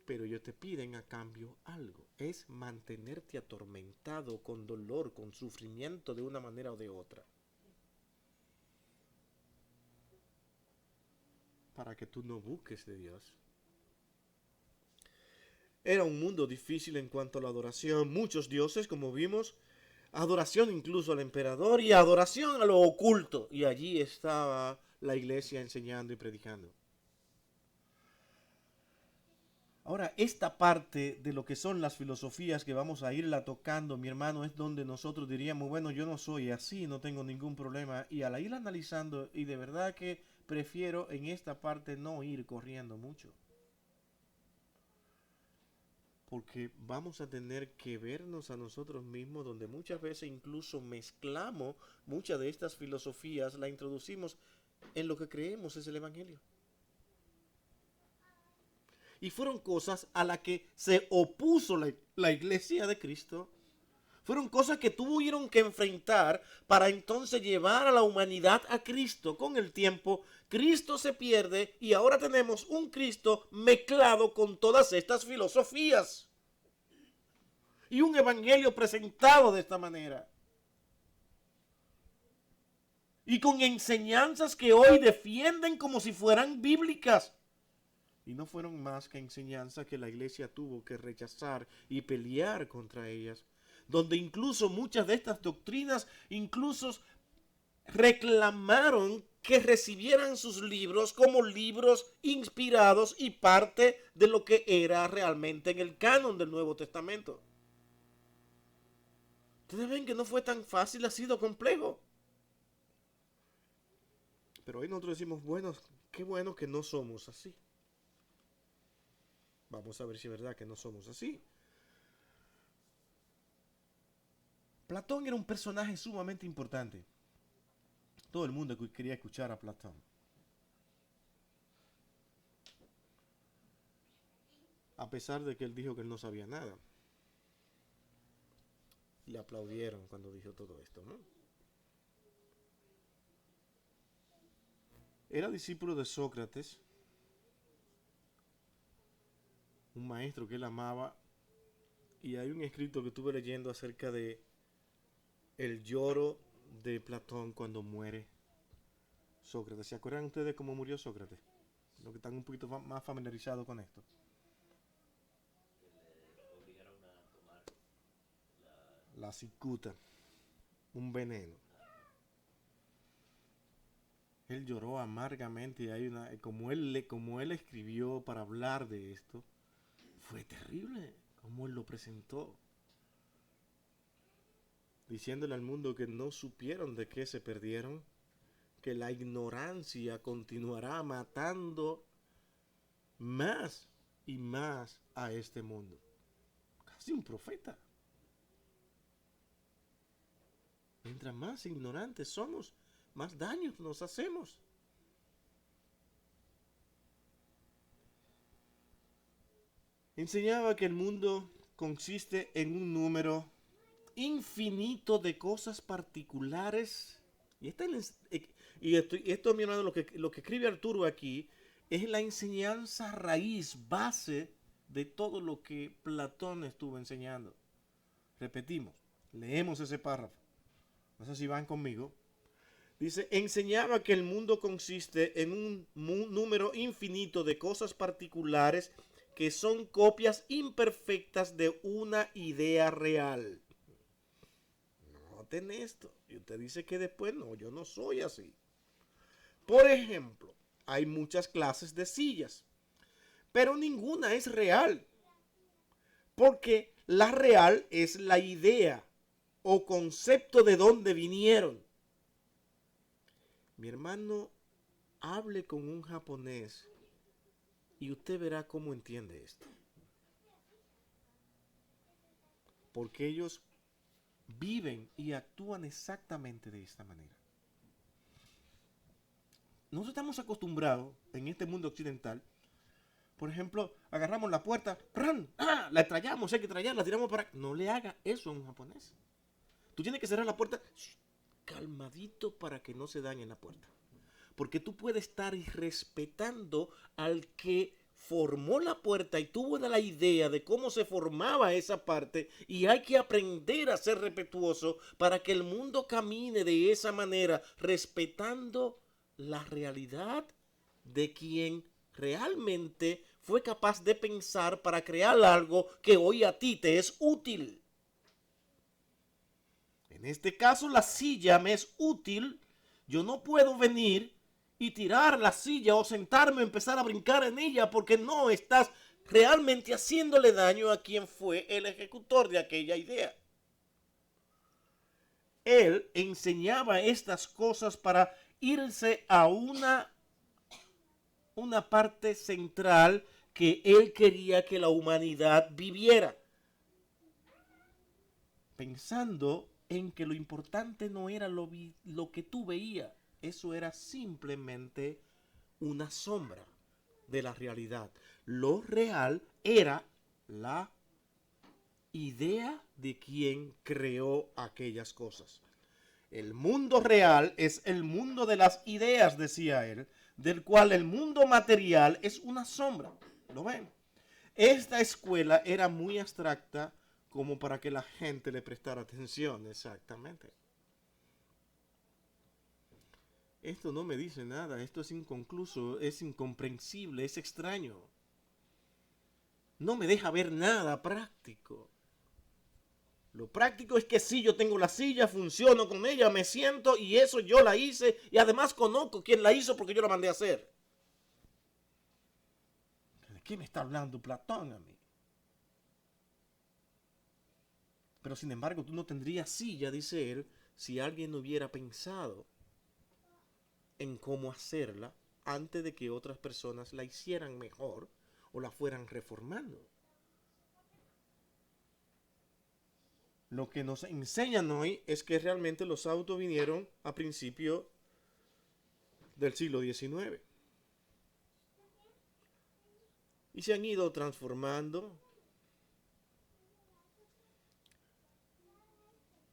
pero ellos te piden a cambio algo. Es mantenerte atormentado con dolor, con sufrimiento de una manera o de otra. Para que tú no busques de Dios. Era un mundo difícil en cuanto a la adoración. Muchos dioses, como vimos, adoración incluso al emperador y adoración a lo oculto. Y allí estaba la iglesia enseñando y predicando. Ahora, esta parte de lo que son las filosofías que vamos a irla tocando, mi hermano, es donde nosotros diríamos, bueno, yo no soy así, no tengo ningún problema. Y al ir analizando, y de verdad que prefiero en esta parte no ir corriendo mucho. Porque vamos a tener que vernos a nosotros mismos, donde muchas veces incluso mezclamos muchas de estas filosofías, la introducimos en lo que creemos es el Evangelio. Y fueron cosas a las que se opuso la iglesia de Cristo, Fueron cosas que tuvieron que enfrentar para entonces llevar a la humanidad a Cristo. Con el tiempo, Cristo se pierde y ahora tenemos un Cristo mezclado con todas estas filosofías. Y un evangelio presentado de esta manera. Y con enseñanzas que hoy defienden como si fueran bíblicas. Y no fueron más que enseñanzas que la iglesia tuvo que rechazar y pelear contra ellas. Donde incluso muchas de estas doctrinas incluso reclamaron que recibieran sus libros como libros inspirados y parte de lo que era realmente en el canon del Nuevo Testamento. Ustedes ven que no fue tan fácil, ha sido complejo. Pero hoy nosotros decimos, bueno, qué bueno que no somos así. Vamos a ver si es verdad que no somos así. Platón era un personaje sumamente importante. Todo el mundo quería escuchar a Platón. A pesar de que él dijo que él no sabía nada. Le aplaudieron cuando dijo todo esto, ¿no? Era discípulo de Sócrates, un maestro que él amaba, y hay un escrito que estuve leyendo acerca de el lloro de Platón cuando muere Sócrates. ¿Se acuerdan ustedes cómo murió Sócrates? Los que están un poquito más familiarizados con esto. La cicuta, un veneno. Él lloró amargamente y hay como él escribió para hablar de esto, fue terrible como él lo presentó, diciéndole al mundo que no supieron de qué se perdieron, que la ignorancia continuará matando más y más a este mundo. Casi un profeta. Mientras más ignorantes somos, más daños nos hacemos. Enseñaba que el mundo consiste en un número infinito de cosas particulares. Y esto, mi hermano, lo que escribe Arturo aquí es la enseñanza raíz, base de todo lo que Platón estuvo enseñando. Repetimos, leemos ese párrafo. No sé si van conmigo. Dice, enseñaba que el mundo consiste en un número infinito de cosas particulares que son copias imperfectas de una idea real. Noten esto. Y usted dice que después no, yo no soy así. Por ejemplo, hay muchas clases de sillas, pero ninguna es real. Porque la real es la idea o concepto de dónde vinieron. Mi hermano, hable con un japonés y usted verá cómo entiende esto. Porque ellos viven y actúan exactamente de esta manera. Nosotros estamos acostumbrados en este mundo occidental, por ejemplo, agarramos la puerta, ¡pran! ¡Ah! La estrellamos, hay que estrellarla, la tiramos para... No le haga eso a un japonés. Tú tienes que cerrar la puerta calmadito para que no se dañe la puerta. Porque tú puedes estar irrespetando al que formó la puerta y tuvo la idea de cómo se formaba esa parte, y hay que aprender a ser respetuoso para que el mundo camine de esa manera, respetando la realidad de quien realmente fue capaz de pensar para crear algo que hoy a ti te es útil. En este caso, la silla me es útil. Yo no puedo venir y tirar la silla o sentarme y empezar a brincar en ella porque no estás realmente haciéndole daño a quien fue el ejecutor de aquella idea. Él enseñaba estas cosas para irse a una parte central que él quería que la humanidad viviera. Pensando en que lo importante no era lo que tú veías, eso era simplemente una sombra de la realidad. Lo real era la idea de quien creó aquellas cosas. El mundo real es el mundo de las ideas, decía él, del cual el mundo material es una sombra. ¿Lo ven? Esta escuela era muy abstracta como para que la gente le prestara atención, exactamente. Esto no me dice nada, esto es inconcluso, es incomprensible, es extraño. No me deja ver nada práctico. Lo práctico es que sí, yo tengo la silla, funciono con ella, me siento y eso yo la hice y además conozco quién la hizo porque yo la mandé a hacer. ¿De qué me está hablando Platón a mí? Pero sin embargo, tú no tendrías silla, dice él, si alguien no hubiera pensado en cómo hacerla antes de que otras personas la hicieran mejor o la fueran reformando. Lo que nos enseñan hoy es que realmente los autos vinieron a principios del siglo XIX y se han ido transformando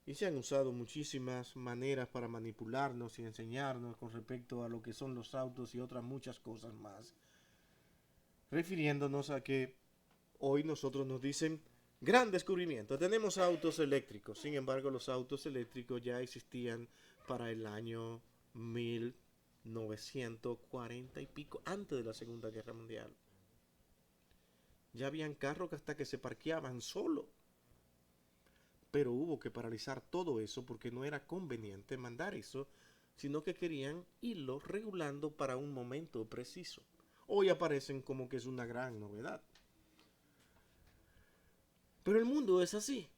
y se han usado muchísimas maneras para manipularnos y enseñarnos con respecto a lo que son los autos y otras muchas cosas más, refiriéndonos a que hoy nosotros nos dicen gran descubrimiento, tenemos autos eléctricos. Sin embargo, los autos eléctricos ya existían para el año 1940 y pico, antes de la Segunda Guerra Mundial. Ya habían carros que hasta que se parqueaban solo. Pero hubo que paralizar todo eso porque no era conveniente mandar eso, sino que querían irlo regulando para un momento preciso. Hoy aparecen como que es una gran novedad. Pero el mundo es así.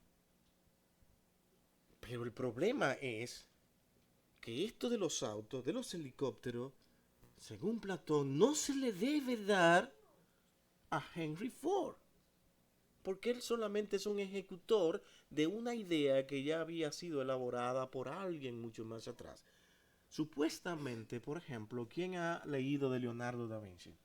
Pero el problema es que esto de los autos, de los helicópteros, según Platón, no se le debe dar a Henry Ford. Porque él solamente es un ejecutor de una idea que ya había sido elaborada por alguien mucho más atrás. Supuestamente, por ejemplo, ¿quién ha leído de Leonardo da Vinci?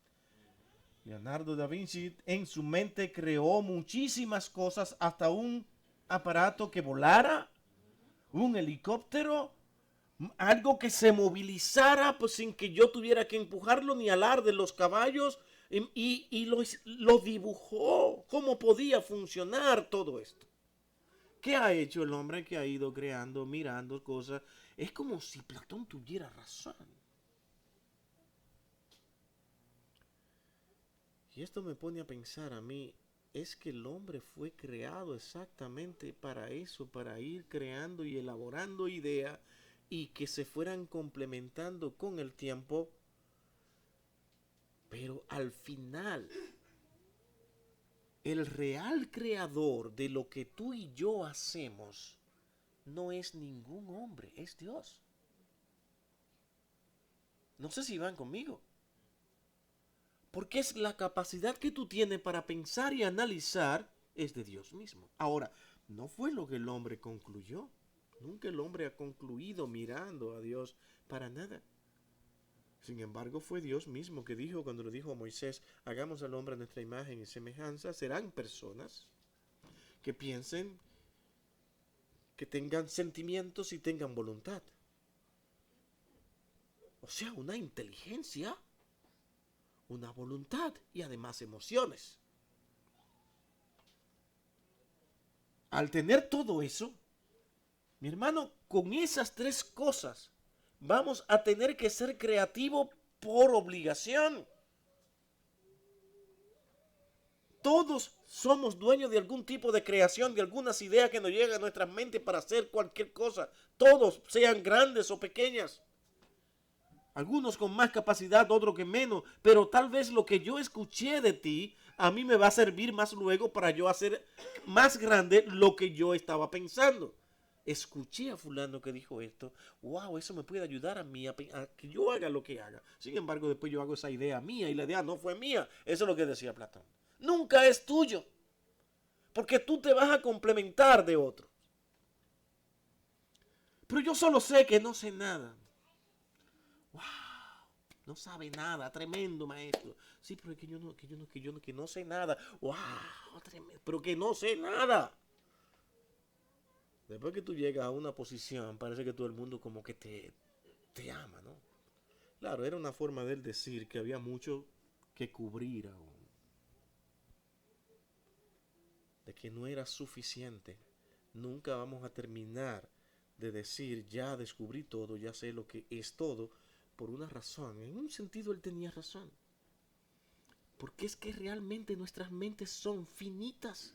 Leonardo da Vinci en su mente creó muchísimas cosas, hasta un aparato que volara, un helicóptero, algo que se movilizara pues, sin que yo tuviera que empujarlo ni alar de los caballos y lo dibujó, cómo podía funcionar todo esto. ¿Qué ha hecho el hombre que ha ido creando, mirando cosas? Es como si Platón tuviera razón. Y esto me pone a pensar a mí, es que el hombre fue creado exactamente para eso, para ir creando y elaborando ideas y que se fueran complementando con el tiempo, pero al final, el real creador de lo que tú y yo hacemos no es ningún hombre, es Dios. No sé si van conmigo. Porque es la capacidad que tú tienes para pensar y analizar es de Dios mismo. Ahora, no fue lo que el hombre concluyó. Nunca el hombre ha concluido mirando a Dios para nada. Sin embargo, fue Dios mismo que dijo, cuando le dijo a Moisés, hagamos al hombre a nuestra imagen y semejanza, serán personas que piensen, que tengan sentimientos y tengan voluntad. O sea, una inteligencia, una voluntad y además emociones. Al tener todo eso, mi hermano, con esas tres cosas vamos a tener que ser creativos por obligación. Todos somos dueños de algún tipo de creación, de algunas ideas que nos llegan a nuestras mentes para hacer cualquier cosa. Todos, sean grandes o pequeñas. Algunos con más capacidad, otros que menos. Pero tal vez lo que yo escuché de ti, a mí me va a servir más luego para yo hacer más grande lo que yo estaba pensando. Escuché a fulano que dijo esto, wow, eso me puede ayudar a mí a que yo haga lo que haga. Sin embargo, después yo hago esa idea mía y la idea no fue mía. Eso es lo que decía Platón. Nunca es tuyo, porque tú te vas a complementar de otro. Pero yo solo sé que no sé nada. Wow, no sabe nada, tremendo maestro. Sí, pero es que yo no sé nada. Wow, tremendo, pero que no sé nada. Después que tú llegas a una posición, parece que todo el mundo como que te ama, ¿no? Claro, era una forma de él decir que había mucho que cubrir aún. De que no era suficiente. Nunca vamos a terminar de decir, ya descubrí todo, ya sé lo que es todo, por una razón. En un sentido él tenía razón. Porque es que realmente nuestras mentes son finitas.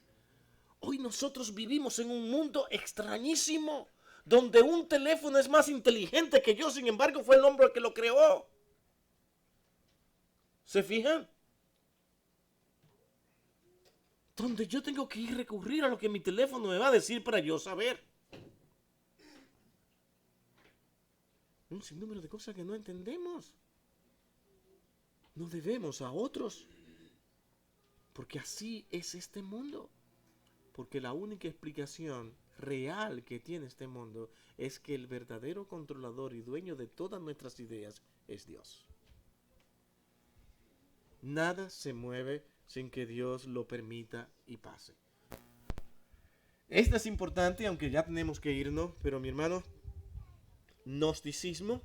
Hoy nosotros vivimos en un mundo extrañísimo, donde un teléfono es más inteligente que yo, sin embargo fue el hombre el que lo creó. ¿Se fijan? Donde yo tengo que ir a recurrir a lo que mi teléfono me va a decir para yo saber. Un sinnúmero de cosas que no entendemos. No debemos a otros. Porque así es este mundo. Porque la única explicación real que tiene este mundo es que el verdadero controlador y dueño de todas nuestras ideas es Dios. Nada se mueve sin que Dios lo permita y pase. Esto es importante, aunque ya tenemos que irnos, pero mi hermano, gnosticismo.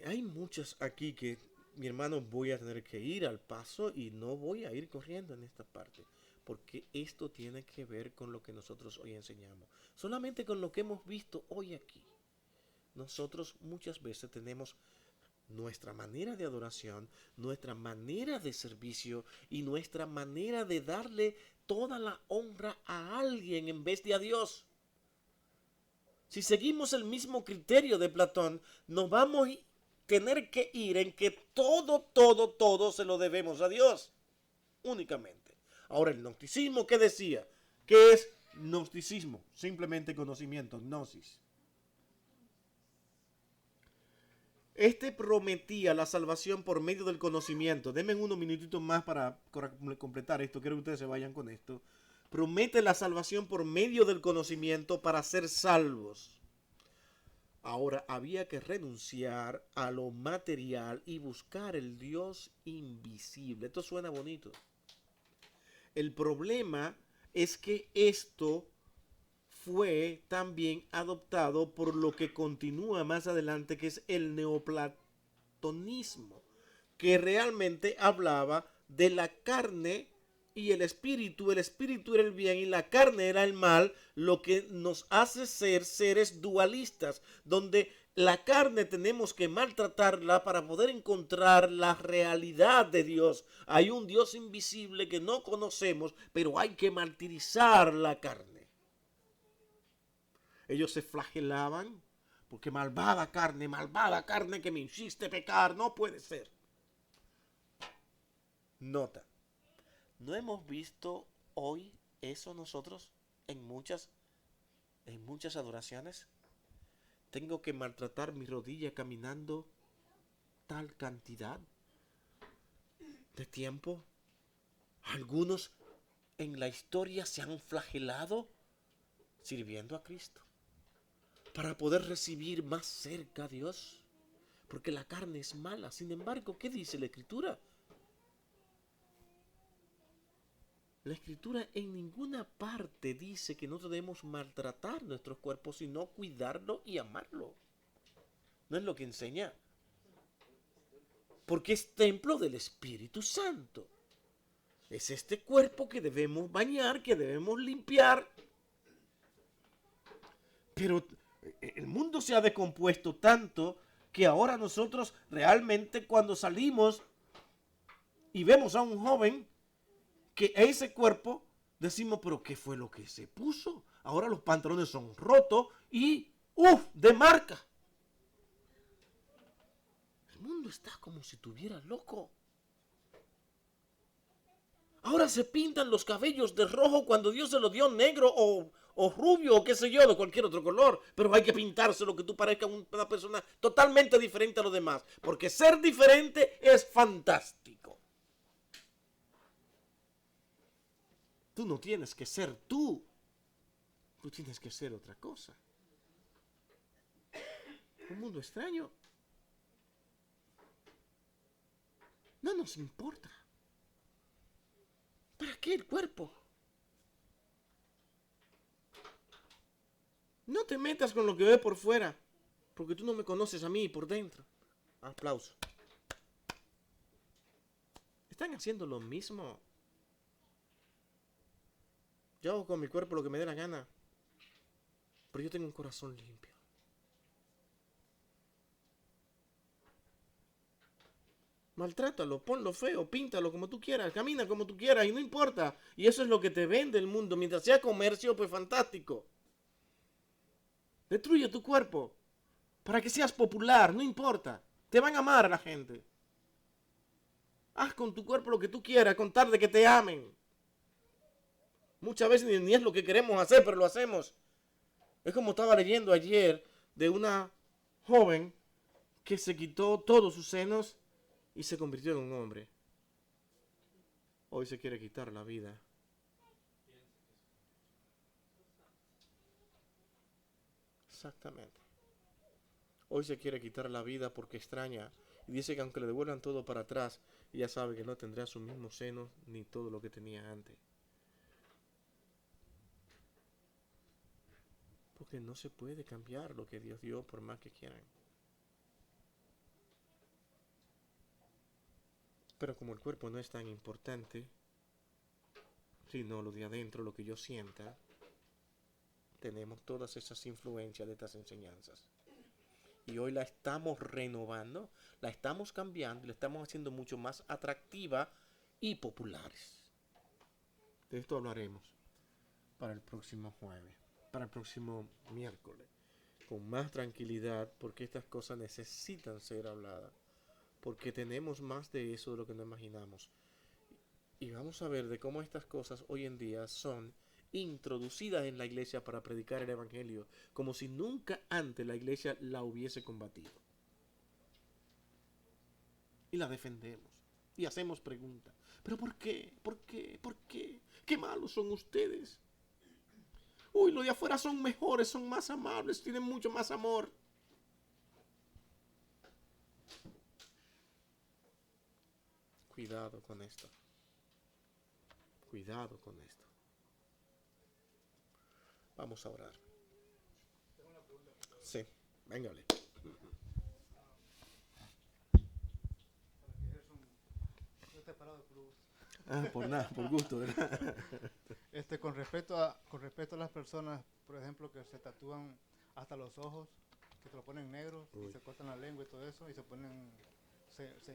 Hay muchas aquí que, mi hermano, voy a tener que ir al paso y no voy a ir corriendo en esta parte. Porque esto tiene que ver con lo que nosotros hoy enseñamos. Solamente con lo que hemos visto hoy aquí. Nosotros muchas veces tenemos nuestra manera de adoración, nuestra manera de servicio y nuestra manera de darle toda la honra a alguien en vez de a Dios. Si seguimos el mismo criterio de Platón, nos vamos a tener que ir en que todo se lo debemos a Dios, únicamente. Ahora, el gnosticismo, ¿qué decía? ¿Qué es gnosticismo? Simplemente conocimiento, gnosis. Este prometía la salvación por medio del conocimiento. Denme unos minutitos más para completar esto. Quiero que ustedes se vayan con esto. Promete la salvación por medio del conocimiento para ser salvos. Ahora había que renunciar a lo material y buscar el Dios invisible. Esto suena bonito. El problema es que esto fue también adoptado por lo que continúa más adelante, que es el neoplatonismo, que realmente hablaba de la carne y el espíritu era el bien y la carne era el mal, lo que nos hace ser seres dualistas, donde la carne tenemos que maltratarla para poder encontrar la realidad de Dios. Hay un Dios invisible que no conocemos, pero hay que martirizar la carne. Ellos se flagelaban porque malvada carne que me hiciste pecar, no puede ser. Nota, ¿no hemos visto hoy eso nosotros en muchas adoraciones? Tengo que maltratar mi rodilla caminando tal cantidad de tiempo. Algunos en la historia se han flagelado sirviendo a Cristo para poder recibir más cerca a Dios, porque la carne es mala. Sin embargo, ¿qué dice la Escritura? La Escritura en ninguna parte dice que no debemos maltratar nuestros cuerpos, sino cuidarlo y amarlo. No es lo que enseña. Porque es templo del Espíritu Santo. Es este cuerpo que debemos bañar, que debemos limpiar. Pero el mundo se ha descompuesto tanto que ahora nosotros realmente cuando salimos y vemos a un joven que ese cuerpo, decimos, pero ¿qué fue lo que se puso? Ahora los pantalones son rotos y, de marca. El mundo está como si estuviera loco. Ahora se pintan los cabellos de rojo cuando Dios se lo dio negro o rubio o qué sé yo, de cualquier otro color. Pero hay que pintárselo que tú parezcas una persona totalmente diferente a los demás. Porque ser diferente es fantástico. Tú no tienes que ser tú. Tú tienes que ser otra cosa. Un mundo extraño. No nos importa. ¿Para qué el cuerpo? No te metas con lo que ves por fuera, porque tú no me conoces a mí por dentro. Aplauso. Están haciendo lo mismo. Yo hago con mi cuerpo lo que me dé la gana, pero yo tengo un corazón limpio. Maltrátalo, ponlo feo, píntalo como tú quieras, camina como tú quieras y no importa. Y eso es lo que te vende el mundo. Mientras sea comercio, pues fantástico. Destruye tu cuerpo para que seas popular, no importa. Te van a amar a la gente. Haz con tu cuerpo lo que tú quieras, con tal de que te amen. Muchas veces ni es lo que queremos hacer, pero lo hacemos. Es como estaba leyendo ayer de una joven que se quitó todos sus senos y se convirtió en un hombre. Hoy se quiere quitar la vida. Exactamente. Hoy se quiere quitar la vida porque extraña y dice que aunque le devuelvan todo para atrás, ella sabe que no tendrá sus mismos senos ni todo lo que tenía antes. Porque no se puede cambiar lo que Dios dio por más que quieran. Pero como el cuerpo no es tan importante, sino lo de adentro, lo que yo sienta, tenemos todas esas influencias de estas enseñanzas. Y hoy la estamos renovando, la estamos cambiando, la estamos haciendo mucho más atractiva y populares. De esto hablaremos para el próximo jueves, para el próximo miércoles, con más tranquilidad, porque estas cosas necesitan ser habladas, porque tenemos más de eso de lo que no imaginamos. Y vamos a ver de cómo estas cosas hoy en día son introducidas en la iglesia para predicar el evangelio, como si nunca antes la iglesia la hubiese combatido. Y la defendemos. Y hacemos preguntas. ¿Pero por qué? ¿Por qué? ¿Por qué? ¿Qué malos son ustedes? Uy, los de afuera son mejores, son más amables, tienen mucho más amor. Cuidado con esto. Cuidado con esto. Vamos a orar. Sí, véngale. Por nada, por gusto, ¿verdad? Con respecto a las personas, por ejemplo, que se tatúan hasta los ojos, que se lo ponen negros y se cortan la lengua y todo eso, y se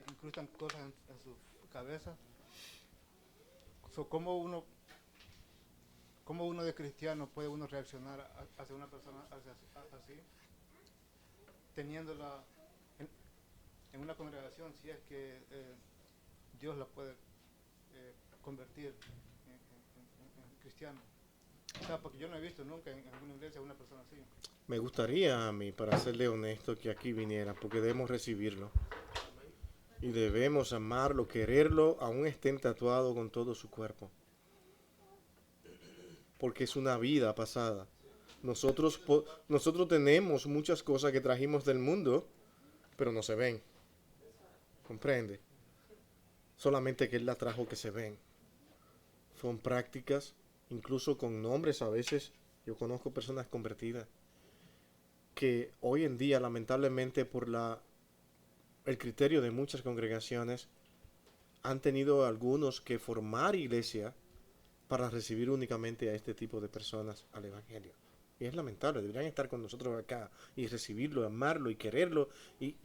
incrustan cosas en su cabeza. So, ¿cómo uno de cristiano puede uno reaccionar hacia una persona así, teniéndola en una congregación, si es que Dios la puede convertir en cristiano? O sea, porque yo no he visto nunca en alguna iglesia una persona así. Me gustaría a mí, para serle honesto, que aquí viniera, porque debemos recibirlo. Y debemos amarlo, quererlo, aún estén tatuado con todo su cuerpo. Porque es una vida pasada. Nosotros tenemos muchas cosas que trajimos del mundo, pero no se ven. ¿Comprende? Solamente que Él las trajo que se ven. Son prácticas, incluso con nombres a veces. Yo conozco personas convertidas que hoy en día, lamentablemente, por el criterio de muchas congregaciones, han tenido algunos que formar iglesia para recibir únicamente a este tipo de personas al Evangelio. Y es lamentable, deberían estar con nosotros acá y recibirlo, amarlo y quererlo. Pero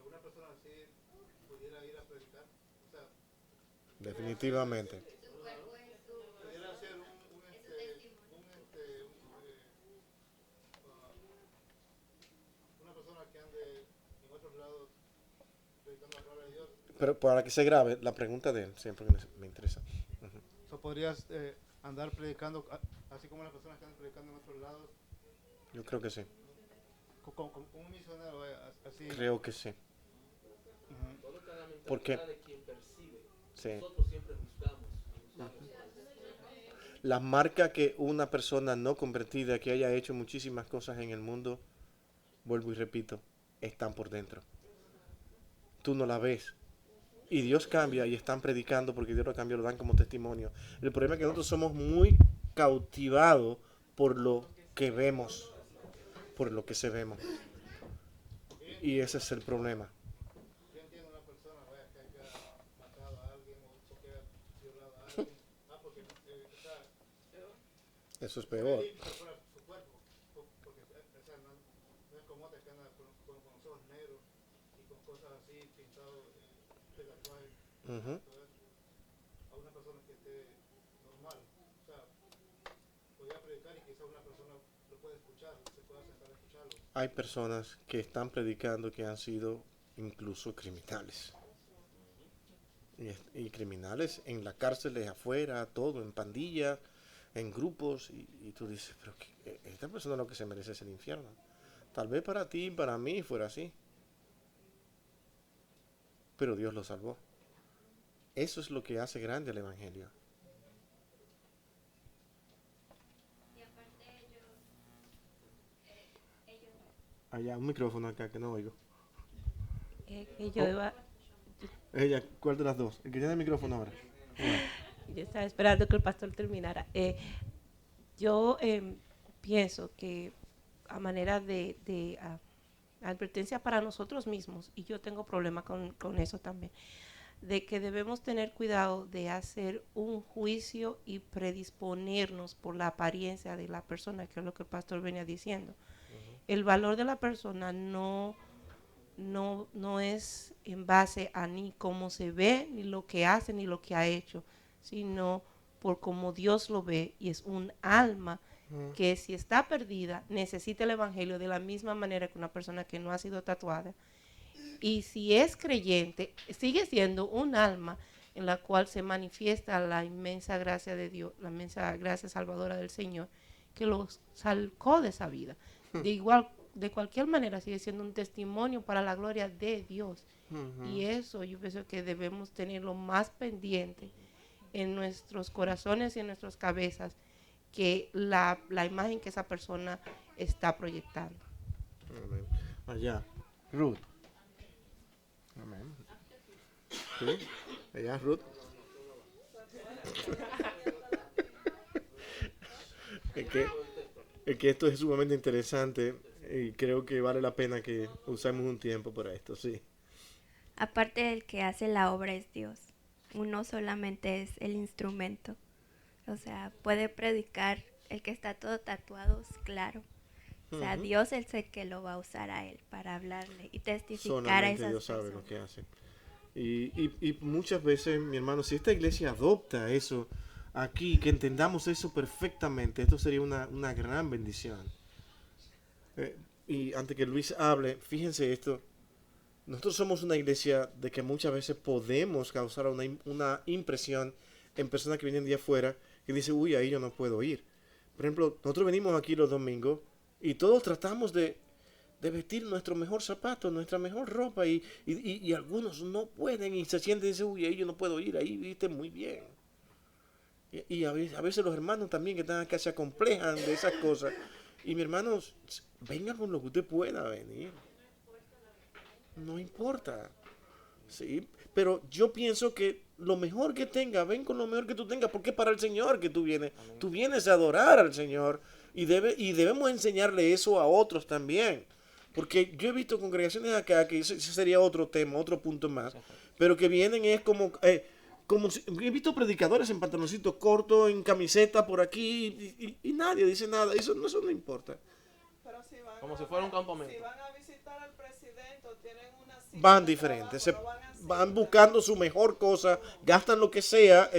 una persona así pudiera ir a predicar, o sea, Definitivamente. pudiera ser una persona que ande en otros lados predicando la palabra de Dios. Pero para que se grabe, la pregunta de él siempre me interesa. So, podrías andar predicando, así como las personas que andan predicando en otros lados, Yo creo que sí. con un misionero así. Creo que sí. Todo está en la Porque mentalidad de quien percibe. sí. Nosotros siempre juzgamos. La marca que una persona no convertida que haya hecho muchísimas cosas en el mundo, vuelvo y repito, están por dentro. Tú no la ves. Y Dios cambia y están predicando porque Dios lo cambia, lo dan como testimonio. El problema es que nosotros somos muy cautivados por lo que vemos por lo que se vemos. Y ese es el problema. Yo entiendo una persona, vaya, que haya matado a alguien o que haya violado a alguien. Porque, o sea, Eso es peor. su cuerpo, porque, o sea, no es como otra que anda con los ojos negros y con cosas así, pintados de tatuajes, todo eso. A una persona que esté normal, o sea, podría predicar y quizá una persona lo puede escuchar, se pueda sentar a escucharlo. Hay personas que están predicando que han sido incluso criminales. Y criminales en la cárcel, afuera, todo, en pandillas, en grupos. Y tú dices, pero esta persona lo que se merece es el infierno. Tal vez para ti, para mí fuera así. Pero Dios lo salvó. Eso es lo que hace grande el Evangelio. Allá, un micrófono acá que no oigo. Que yo iba, Ella, ¿cuál de las dos? El que tiene el micrófono ahora. yo estaba esperando que el pastor terminara. Yo pienso que a manera de advertencia para nosotros mismos, y yo tengo problema con eso también, de que debemos tener cuidado de hacer un juicio y predisponernos por la apariencia de la persona, que es lo que el pastor venía diciendo. El valor de la persona no es en base a ni cómo se ve, ni lo que hace, ni lo que ha hecho, sino por cómo Dios lo ve, y es un alma que si está perdida necesita el evangelio de la misma manera que una persona que no ha sido tatuada, y si es creyente sigue siendo un alma en la cual se manifiesta la inmensa gracia de Dios, la inmensa gracia salvadora del Señor, que los sacó de esa vida. De cualquier manera sigue siendo un testimonio para la gloria de Dios. Y eso yo pienso que debemos tenerlo más pendiente en nuestros corazones y en nuestras cabezas, que la imagen que esa persona está proyectando. Amén. Allá, Ruth. Amén. ¿Sí? Allá, Ruth. Es que esto es sumamente interesante y creo que vale la pena que usemos un tiempo para esto, sí. Aparte del que hace la obra es Dios. Uno solamente es el instrumento. O sea, puede predicar el que está todo tatuado, es claro. O sea, Dios es el que lo va a usar a él para hablarle y testificar Solamente a esas Dios sabe personas. lo que hace. Y muchas veces, mi hermano, si esta iglesia adopta eso aquí, que entendamos eso perfectamente, esto sería una gran bendición. Y antes que Luis hable, fíjense esto. Nosotros somos una iglesia de que muchas veces podemos causar una impresión en personas que vienen de afuera que dicen, uy, ahí yo no puedo ir. Por ejemplo, nosotros venimos aquí los domingos y todos tratamos de vestir nuestro mejor zapato, nuestra mejor ropa, y algunos no pueden y se sienten y dicen, uy, ahí yo no puedo ir, ahí viste muy bien. Y a veces los hermanos también que están acá se acomplejan de esas cosas. Y mi hermano, venga con lo que usted pueda venir. No importa. Sí, pero yo pienso que lo mejor que tenga, ven con lo mejor que tú tengas, porque es para el Señor que tú vienes. Amén. Tú vienes a adorar al Señor y debemos enseñarle eso a otros también. Porque yo he visto congregaciones acá, que ese sería otro tema, otro punto más, pero que vienen es como he visto predicadores en pantaloncitos cortos, en camiseta por aquí, y nadie dice nada. Eso no importa. Pero si van como si fuera un campamento. Si van a visitar al presidente, tienen una cita van de diferentes, trabajo, van buscando su mejor cosa, gastan lo que sea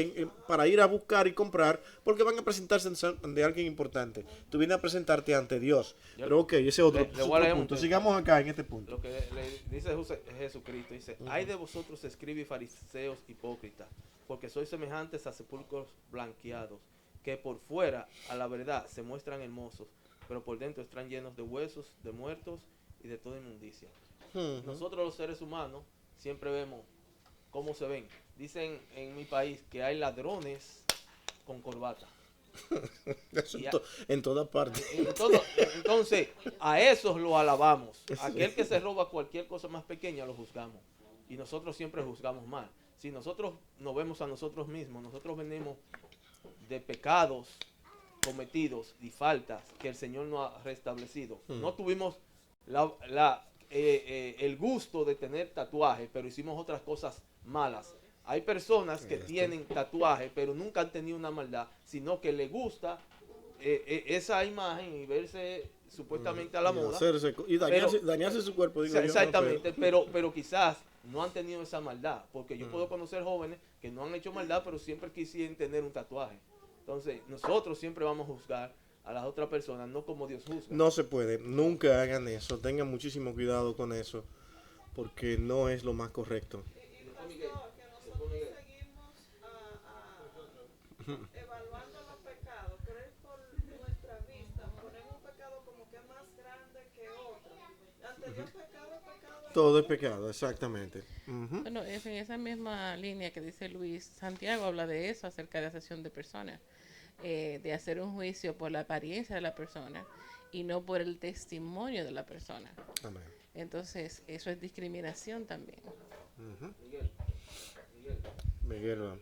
para ir a buscar y comprar, porque van a presentarse ante alguien importante. Tú vienes a presentarte ante Dios. Pero ok, ese es otro punto. Sigamos acá en este punto. Lo que le dice Jesucristo, dice, hay de vosotros escribas y fariseos hipócritas, porque sois semejantes a sepulcros blanqueados, que por fuera, a la verdad, se muestran hermosos, pero por dentro están llenos de huesos, de muertos y de toda inmundicia. Nosotros los seres humanos siempre vemos cómo se ven. Dicen en mi país que hay ladrones con corbata. En todas partes. Entonces, a esos lo alabamos. Aquel que se roba cualquier cosa más pequeña lo juzgamos. Y nosotros siempre juzgamos mal. Si nosotros nos vemos a nosotros mismos, nosotros venimos de pecados cometidos y faltas que el Señor no ha restablecido. No tuvimos el gusto de tener tatuajes, pero hicimos otras cosas malas. Hay personas que tienen tatuajes, pero nunca han tenido una maldad, sino que les gusta esa imagen y verse supuestamente a la moda. Y dañarse su cuerpo, digo yo. Exactamente, pero quizás no han tenido esa maldad, porque yo puedo conocer jóvenes que no han hecho maldad, pero siempre quisieran tener un tatuaje. Entonces, nosotros siempre vamos a juzgar a las otras personas, no como Dios juzga. No se puede, nunca hagan eso, tengan muchísimo cuidado con eso, porque no es lo más correcto. Y pastor, que nosotros seguimos evaluando los pecados, pero es por nuestra vista. Ponemos un pecado como que es más grande que otro. Ante Dios pecado es pecado. Todo es pecado, exactamente. Bueno, es en esa misma línea que dice Luis, Santiago habla de eso, acerca de acepción de personas, de hacer un juicio por la apariencia de la persona y no por el testimonio de la persona. Amén. Entonces, eso es discriminación también. Miguel va.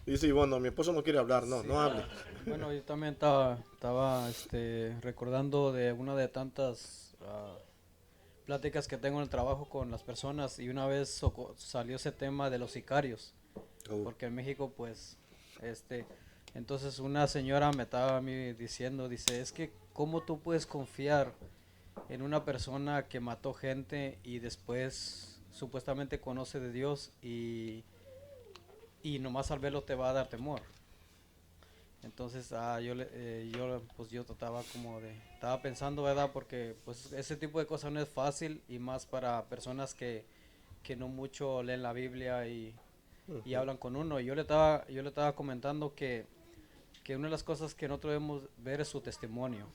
Dice, bueno, mi esposo no quiere hablar, no hable. Bueno, yo también estaba recordando de una de tantas pláticas que tengo en el trabajo con las personas, y una vez salió ese tema de los sicarios, porque en México pues entonces una señora me estaba a mí diciendo, dice, es que ¿cómo tú puedes confiar en una persona que mató gente y después supuestamente conoce de Dios y nomás al verlo te va a dar temor? Entonces yo trataba estaba pensando, ¿verdad? Porque pues ese tipo de cosas no es fácil, y más para personas que no mucho leen la Biblia y hablan con uno. Y yo le estaba comentando que una de las cosas que nosotros debemos ver es su testimonio,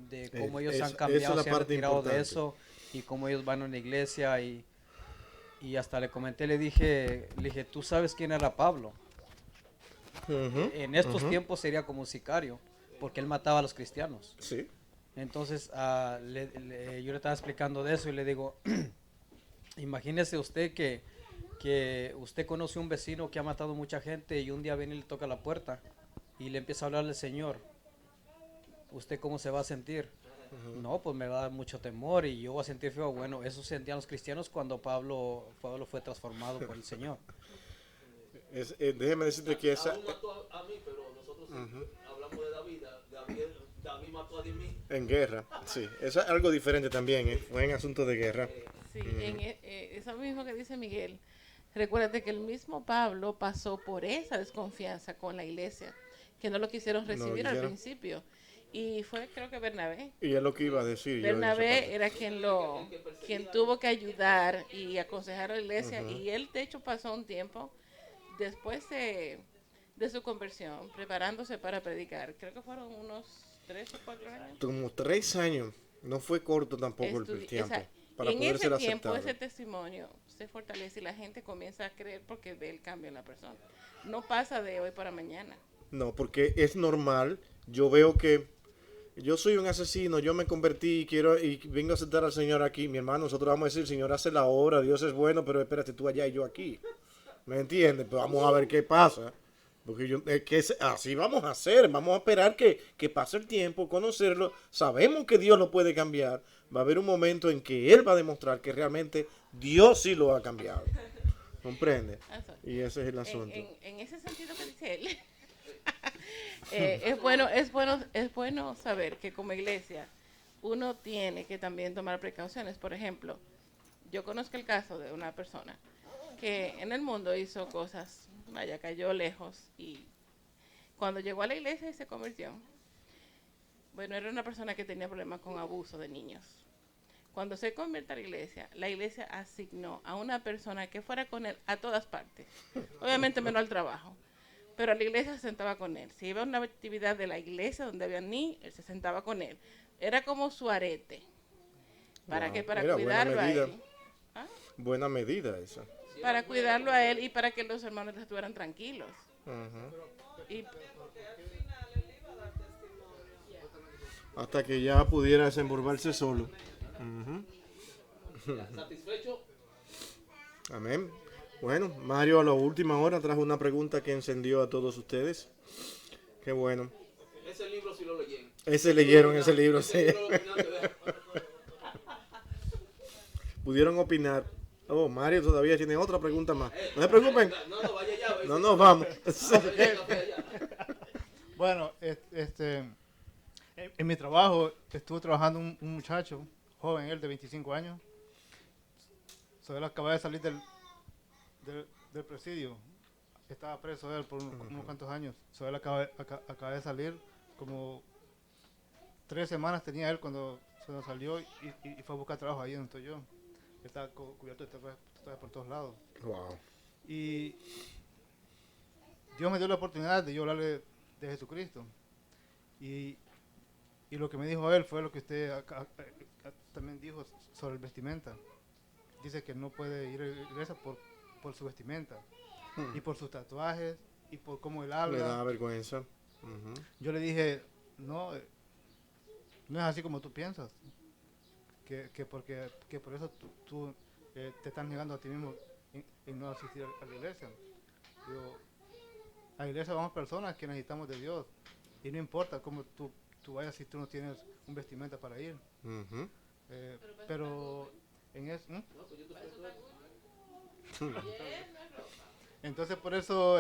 de cómo ellos han cambiado, se han retirado de eso, y cómo ellos van a una iglesia, y hasta le comenté, le dije, ¿tú sabes quién era Pablo? En estos tiempos sería como un sicario, porque él mataba a los cristianos. Sí. Entonces yo le estaba explicando de eso y le digo, imagínese usted que usted conoce un vecino que ha matado mucha gente y un día viene y le toca la puerta y le empieza a hablar al Señor. ¿Usted cómo se va a sentir? No, pues me va a dar mucho temor y yo voy a sentir feo. Bueno, eso sentían los cristianos cuando Pablo fue transformado por el Señor. Déjeme decirte que esa... Aún mató a mí, pero nosotros hablamos de David. David mató a mí. En guerra, sí. Eso es algo diferente también, fue en asunto de guerra. Sí, eso mismo que dice Miguel. Recuérdate que el mismo Pablo pasó por esa desconfianza con la iglesia, que no lo quisieron recibir al principio. Y fue, creo que Bernabé. Y es lo que iba a decir. Bernabé era quien tuvo que ayudar y aconsejar a la iglesia. Y él, de hecho, pasó un tiempo después de su conversión, preparándose para predicar. Creo que fueron unos 3 o 4 años. Como 3 años. No fue corto tampoco el tiempo. Para en poder ser ese tiempo, aceptado. ese testimonio se fortalece y la gente comienza a creer porque ve el cambio en la persona. No pasa de hoy para mañana. No, porque es normal. Yo veo que yo soy un asesino, yo me convertí y vengo a aceptar al Señor aquí. Mi hermano, nosotros vamos a decir, Señor, hace la obra, Dios es bueno, pero espérate tú allá y yo aquí. ¿Me entiendes? Pues vamos a ver qué pasa. Porque así vamos a hacer, vamos a esperar que pase el tiempo, conocerlo. Sabemos que Dios lo puede cambiar. Va a haber un momento en que Él va a demostrar que realmente Dios sí lo ha cambiado. ¿Comprende? Y ese es el asunto. En ese sentido que dice él, es bueno saber que como iglesia uno tiene que también tomar precauciones. Por ejemplo, yo conozco el caso de una persona que en el mundo hizo cosas, cayó lejos, y cuando llegó a la iglesia y se convirtió, bueno, era una persona que tenía problemas con abuso de niños. Cuando se convierte a la iglesia asignó a una persona que fuera con él a todas partes, obviamente menos al trabajo, pero a la iglesia se sentaba con él. Si iba a una actividad de la iglesia donde había niños, él se sentaba con él. Era como su arete. ¿Para qué? Para cuidarlo a él. ¿Ah? Buena medida esa. Para cuidarlo a él y para que los hermanos estuvieran tranquilos. Y hasta que ya pudiera desenvolverse solo. ¿Satisfecho? Amén. Bueno, Mario a la última hora trajo una pregunta que encendió a todos ustedes. Qué bueno. Ese libro sí lo leyeron. Ese leyeron ese libro, sí. Pudieron opinar. Oh, Mario todavía tiene otra pregunta más. No se preocupen. No, vaya ya. No nos vamos. Bueno, en mi trabajo estuvo trabajando un muchacho, joven, él de 25 años. So, él acaba de salir del presidio. Estaba preso él por unos cuantos años. So, él acaba de salir. Como 3 semanas tenía él cuando salió y fue a buscar trabajo ahí donde estoy yo. Está cubierto de tatuajes por todos lados. Wow. Y Dios me dio la oportunidad de yo hablarle de Jesucristo. Y lo que me dijo él fue lo que usted también dijo sobre el vestimenta. Dice que no puede ir a la iglesia por su vestimenta. Y por sus tatuajes, y por cómo él habla. Le da vergüenza. Yo le dije, no es así como tú piensas. Que por eso tú te estás negando a ti mismo en no asistir a la iglesia. Digo, a la iglesia vamos personas que necesitamos de Dios. Y no importa cómo tú vayas si tú no tienes un vestimenta para ir. Pero en eso... Entonces por eso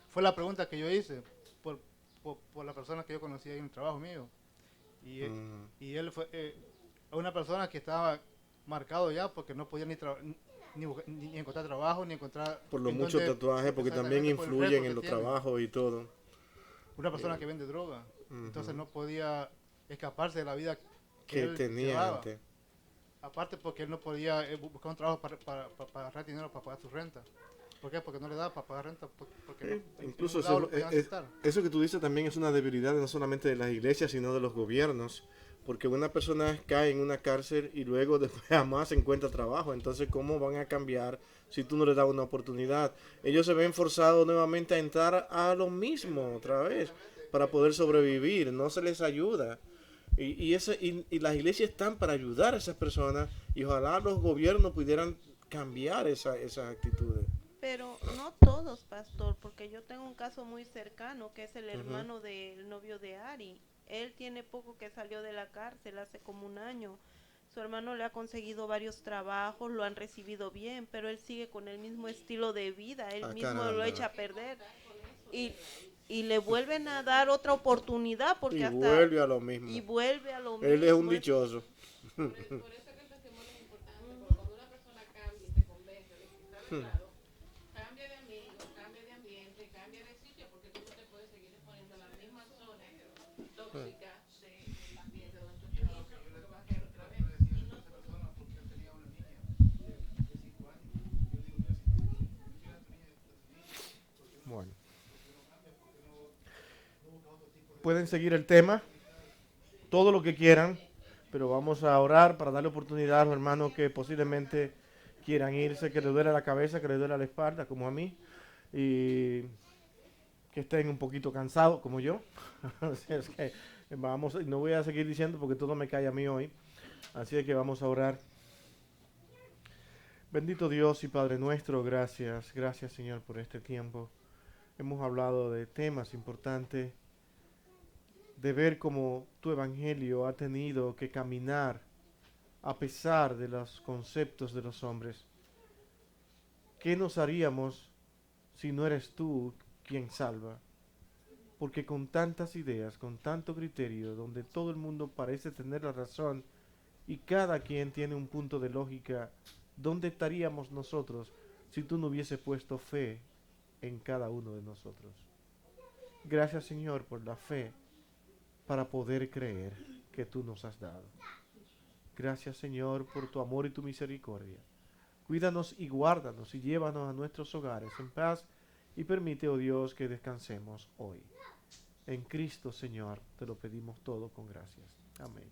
fue la pregunta que yo hice por la persona que yo conocí ahí en el trabajo mío. Y él fue una persona que estaba marcado ya porque no podía ni encontrar trabajo, ni encontrar... Por los muchos tatuajes, porque también influyen en los trabajos y todo. Una persona que vende droga. Entonces no podía escaparse de la vida que él tenía llevaba. antes. Aparte porque él no podía buscar un trabajo para agarrar dinero para pagar su renta. ¿Por qué? Porque no le daba para pagar renta. Porque Incluso eso que tú dices también es una debilidad no solamente de las iglesias, sino de los gobiernos. Porque una persona cae en una cárcel y luego después jamás encuentra trabajo. Entonces, ¿cómo van a cambiar si tú no les das una oportunidad? Ellos se ven forzados nuevamente a entrar a lo mismo otra vez para poder sobrevivir. No se les ayuda. Y las iglesias están para ayudar a esas personas y ojalá los gobiernos pudieran cambiar esas actitudes. Pero no todos, pastor, porque yo tengo un caso muy cercano que es el hermano del novio de Ari. Él tiene poco que salió de la cárcel, hace como 1 año. Su hermano le ha conseguido varios trabajos, lo han recibido bien, pero él sigue con el mismo estilo de vida, él mismo caramba. lo echa a perder. Y le vuelven a dar otra oportunidad porque Y hasta... vuelve a lo mismo. Y vuelve a lo mismo. Él es un dichoso. Por eso es que el testimonio es importante, porque cuando una persona cambia y se convence de que está verdad, cambia de amigos, cambia de ambiente, cambia de sitio, porque tú no te puedes seguir exponiendo a la misma zona tóxica del ambiente donde tú estás. Lo vas a caer otra vez. Bueno. Pueden seguir el tema, todo lo que quieran, pero vamos a orar para darle oportunidad a los hermanos que posiblemente quieran irse, que les duele la cabeza, que les duele la espalda, como a mí, y que estén un poquito cansados, como yo. Así es que no voy a seguir diciendo porque todo me cae a mí hoy, así es que vamos a orar. Bendito Dios y Padre nuestro, gracias Señor por este tiempo. Hemos hablado de temas importantes, de ver cómo tu evangelio ha tenido que caminar a pesar de los conceptos de los hombres. ¿Qué nos haríamos si no eres tú quien salva? Porque con tantas ideas, con tanto criterio, donde todo el mundo parece tener la razón y cada quien tiene un punto de lógica, ¿dónde estaríamos nosotros si tú no hubieses puesto fe en cada uno de nosotros? Gracias, Señor, por la fe para poder creer que tú nos has dado. Gracias, Señor, por tu amor y tu misericordia. Cuídanos y guárdanos y llévanos a nuestros hogares en paz y permite, oh Dios, que descansemos hoy. En Cristo, Señor, te lo pedimos todo con gracias. Amén.